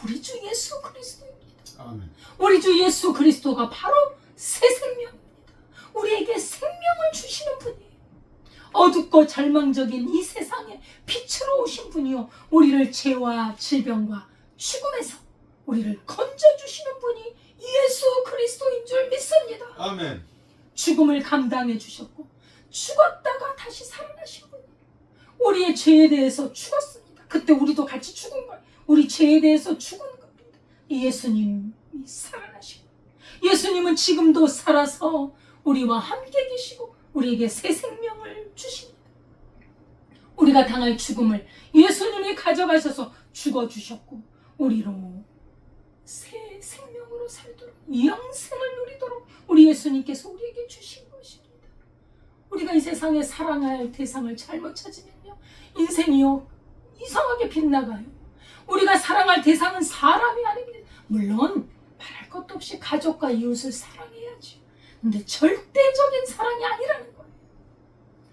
우리 주 예수 그리스도입니다. 아멘. 우리 주 예수 그리스도가 바로 새 생명입니다. 우리에게 생명을 주시는 분이에요. 어둡고 절망적인 이 세상에 빛으로 오신 분이요 우리를 죄와 질병과 죽음에서 우리를 건져주시는 분이 예수 그리스도인 줄 믿습니다. 아멘. 죽음을 감당해 주셨고 죽었다가 다시 살아나신 분. 우리의 죄에 대해서 죽었습니다. 그때 우리도 같이 죽은 거예요. 우리 죄에 대해서 죽은 겁니다. 예수님이 살아나시고 예수님은 지금도 살아서 우리와 함께 계시고 우리에게 새 생명을 주십니다. 우리가 당할 죽음을 예수님이 가져가셔서 죽어주셨고 우리로 새 생명으로 살도록 영생을 누리도록 우리 예수님께서 우리에게 주신 것입니다. 우리가 이 세상에 사랑할 대상을 잘못 찾으면요 인생이요 이상하게 빗나가요. 우리가 사랑할 대상은 사람이 아닙니다. 물론 말할 것도 없이 가족과 이웃을 사랑해야죠. 근데 절대적인 사랑이 아니라는 거예요.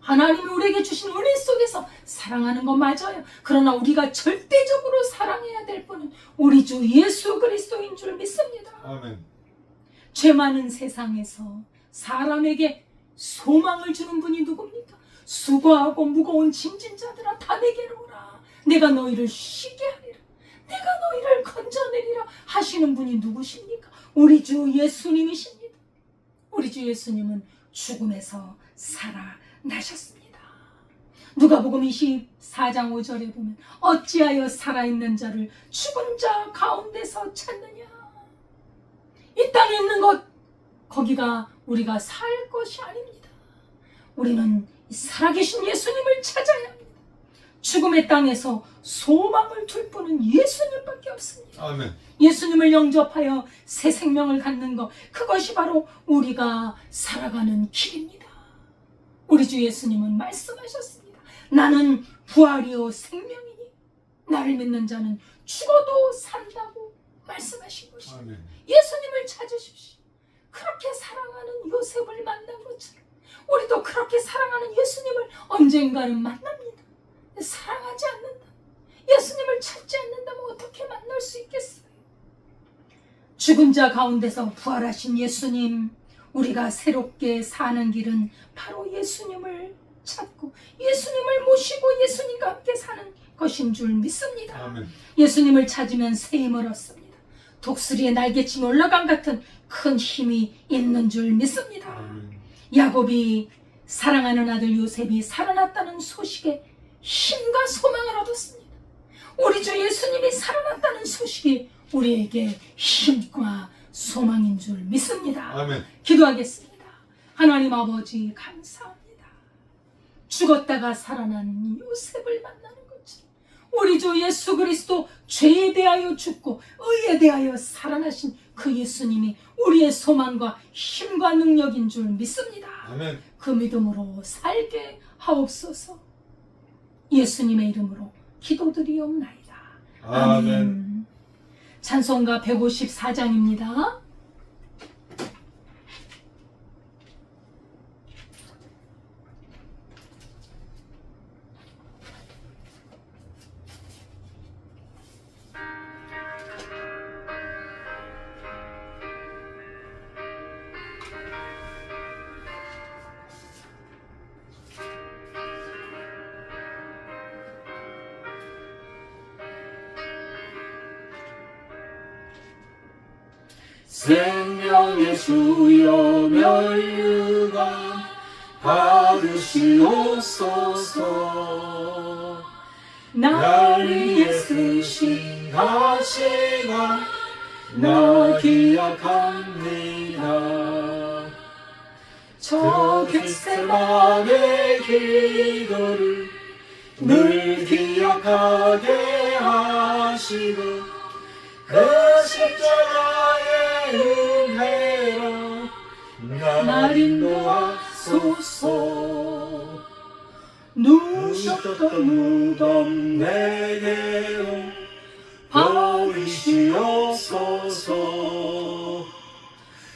하나님이 우리에게 주신 은혜 속에서 사랑하는 건 맞아요. 그러나 우리가 절대적으로 사랑해야 될 분은 우리 주 예수 그리스도인 줄 믿습니다. 아멘. 죄 많은 세상에서 사람에게 소망을 주는 분이 누굽니까? 수고하고 무거운 짐진 자들아 다 내게로 오라. 내가 너희를 쉬게 하리라. 내가 너희를 건져내리라 하시는 분이 누구십니까? 우리 주 예수님이십니다. 우리 주 예수님은 죽음에서 살아나셨습니다. 누가복음 24장 5절에 보면 어찌하여 살아있는 자를 죽은 자 가운데서 찾느냐. 이 땅에 있는 것, 거기가 우리가 살 것이 아닙니다. 우리는 살아계신 예수님을 찾아야 합니다. 죽음의 땅에서 소망을 둘 분은 예수님밖에 없습니다. 아멘. 예수님을 영접하여 새 생명을 갖는 것, 그것이 바로 우리가 살아가는 길입니다. 우리 주 예수님은 말씀하셨습니다. 나는 부활이요 생명이니 나를 믿는 자는 죽어도 산다고 말씀하신 것입니다. 아멘. 예수님을 찾으십시오. 그렇게 사랑하는 요셉을 만난 것처럼 우리도 그렇게 사랑하는 예수님을 언젠가는 만납니다. 사랑하지 않는다, 예수님을 찾지 않는다면 어떻게 만날 수 있겠어요? 죽은 자 가운데서 부활하신 예수님, 우리가 새롭게 사는 길은 바로 예수님을 찾고 예수님을 모시고 예수님과 함께 사는 것인 줄 믿습니다. 아멘. 예수님을 찾으면 새 힘을 얻습니다. 독수리의 날개침이 올라간 같은 큰 힘이 있는 줄 믿습니다. 아멘. 야곱이 사랑하는 아들 요셉이 살아났다는 소식에 힘과 소망을 얻었습니다. 우리 주 예수님이 살아났다는 소식이 우리에게 힘과 소망인 줄 믿습니다. 아멘. 기도하겠습니다. 하나님 아버지 감사합니다. 죽었다가 살아난 요셉을 만나는 것처럼 우리 주 예수 그리스도 죄에 대하여 죽고 의에 대하여 살아나신 그 예수님이 우리의 소망과 힘과 능력인 줄 믿습니다. 아멘. 그 믿음으로 살게 하옵소서. 예수님의 이름으로 기도드리옵나이다. 아멘. 찬송가 154장입니다. 생명의 주여 멸류관 받으시옵소서. 날 위해 쓰신 가시가 나 기억합니다. 저 겟세마네 기도를 늘 기억하게 하시고 그 십자가의 은혜로 날 인도하소서. 누셨던 무덤 내게로 버리시옵소서.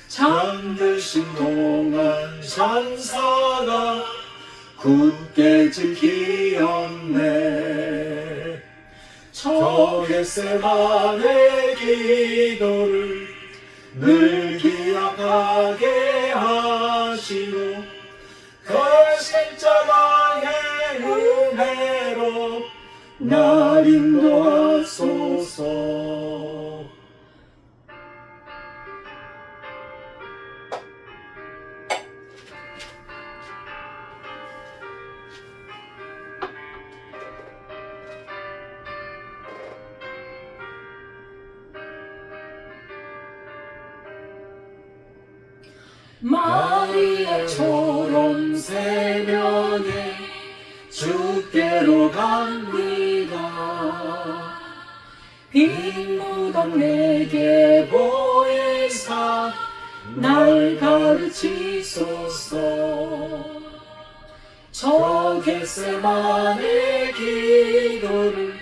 잠드신 동안 천사가 굳게 지키었네. 저 겟세마네 기도를 늘 기억하게 하시고 그 십자가의 은혜로 날 인도하소서. 마리아 초롬 새벽에 주께로 갑니다. 빈 무덤 내게 보이사 날 가르치소서. 저 겟세마네 기도를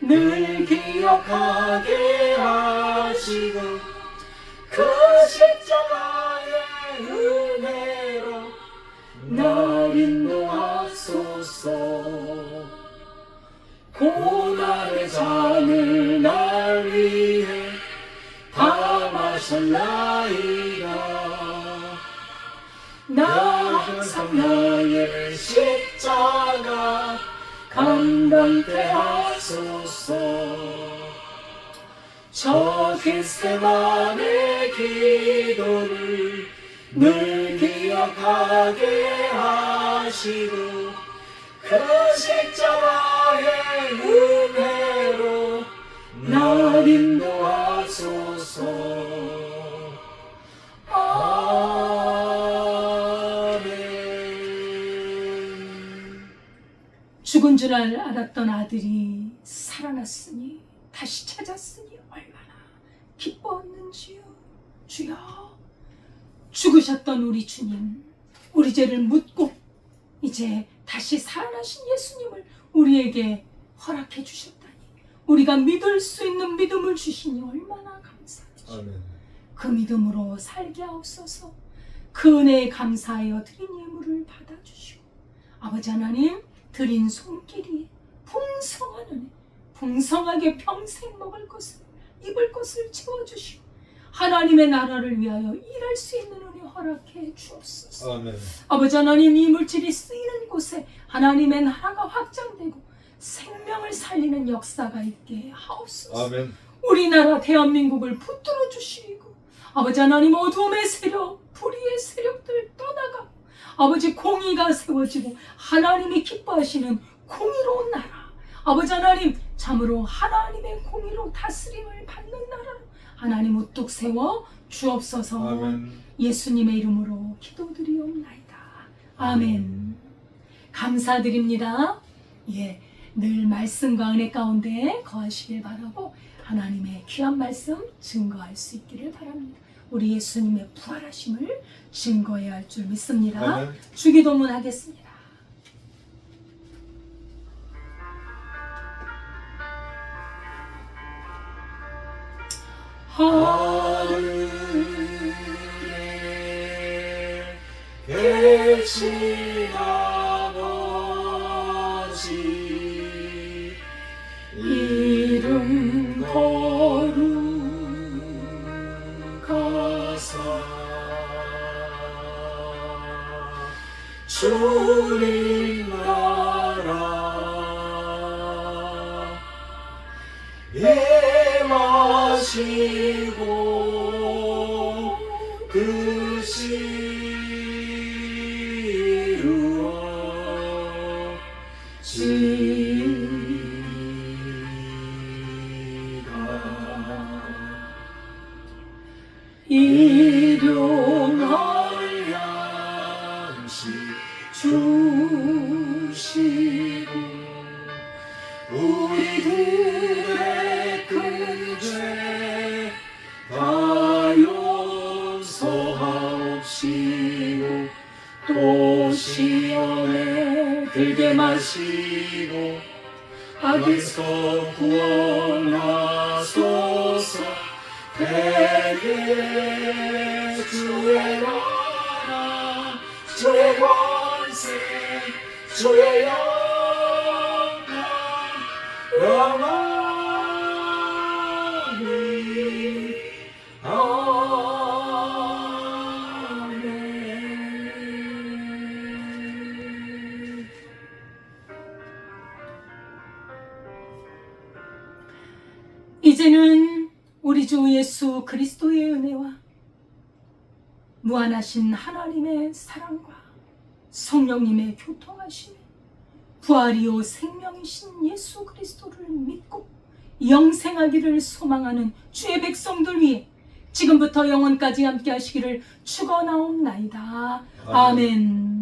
늘 기억하게 기억하게 하시고 그 십자가의 은혜로 날 인도하소서. 고난의 잔을 날 위해 다 마셨나이다. 나 항상 나의 십자가 감당케 하소서. 저 겟세마네 기도를 늘 기억하게 하시고 그 십자가의 은혜로 날 인도하소서. 아멘. 죽은 줄 알았던 아들이 살아났으니 다시 찾았으니 얼마나 기뻤는지요. 주여, 죽으셨던 우리 주님, 우리 죄를 묻고 이제 다시 살아나신 예수님을 우리에게 허락해 주셨다니, 우리가 믿을 수 있는 믿음을 주시니 얼마나 감사하죠. 아멘. 그 믿음으로 살게 하옵소서. 그 은혜에 감사하여 드린 예물을 받아주시고, 아버지 하나님, 드린 손길이 풍성한 은혜, 풍성하게 평생 먹을 것을, 입을 것을 채워주시고 하나님의 나라를 위하여 일할 수 있는 은혜 허락해 주옵소서. 아멘. 아버지 하나님, 이 물질이 쓰이는 곳에 하나님의 나라가 확장되고 생명을 살리는 역사가 있게 하옵소서. 아멘. 우리나라 대한민국을 붙들어 주시고, 아버지 하나님, 어둠의 세력, 불의의 세력들 떠나가고, 아버지 공의가 세워지고 하나님이 기뻐하시는 공의로운 나라, 아버지 하나님, 참으로 하나님의 공의로 다스림을 받는 나라로 하나님 우뚝 세워 주옵소서. 아멘. 예수님의 이름으로 기도드리옵나이다. 아멘. 감사드립니다. 예, 늘 말씀과 은혜 가운데 거하시길 바라고 하나님의 귀한 말씀 증거할 수 있기를 바랍니다. 우리 예수님의 부활하심을 증거해야 할 줄 믿습니다. 아멘. 주기도문 하겠습니다. 하늘에 계신 아버지, 이름 거룩하사 주님 나라 임하시고 뜻이 이루어지다. 일용할 양식 주시고 우리들의 큰 죄 다 용서하옵시고 또 시험에 들게 마시고 악에서 구원하소서. 대개 주의 나라 주의 권세 주의 영원히 아멘. 이제는 우리 주 예수 그리스도의 은혜와 무한하신 하나님의 사랑과 성령님의 교통하심이, 부활이요 생명이신 예수 그리스도를 믿고 영생하기를 소망하는 주의 백성들 위해 지금부터 영원까지 함께 하시기를 축원하옵나이다. 아멘.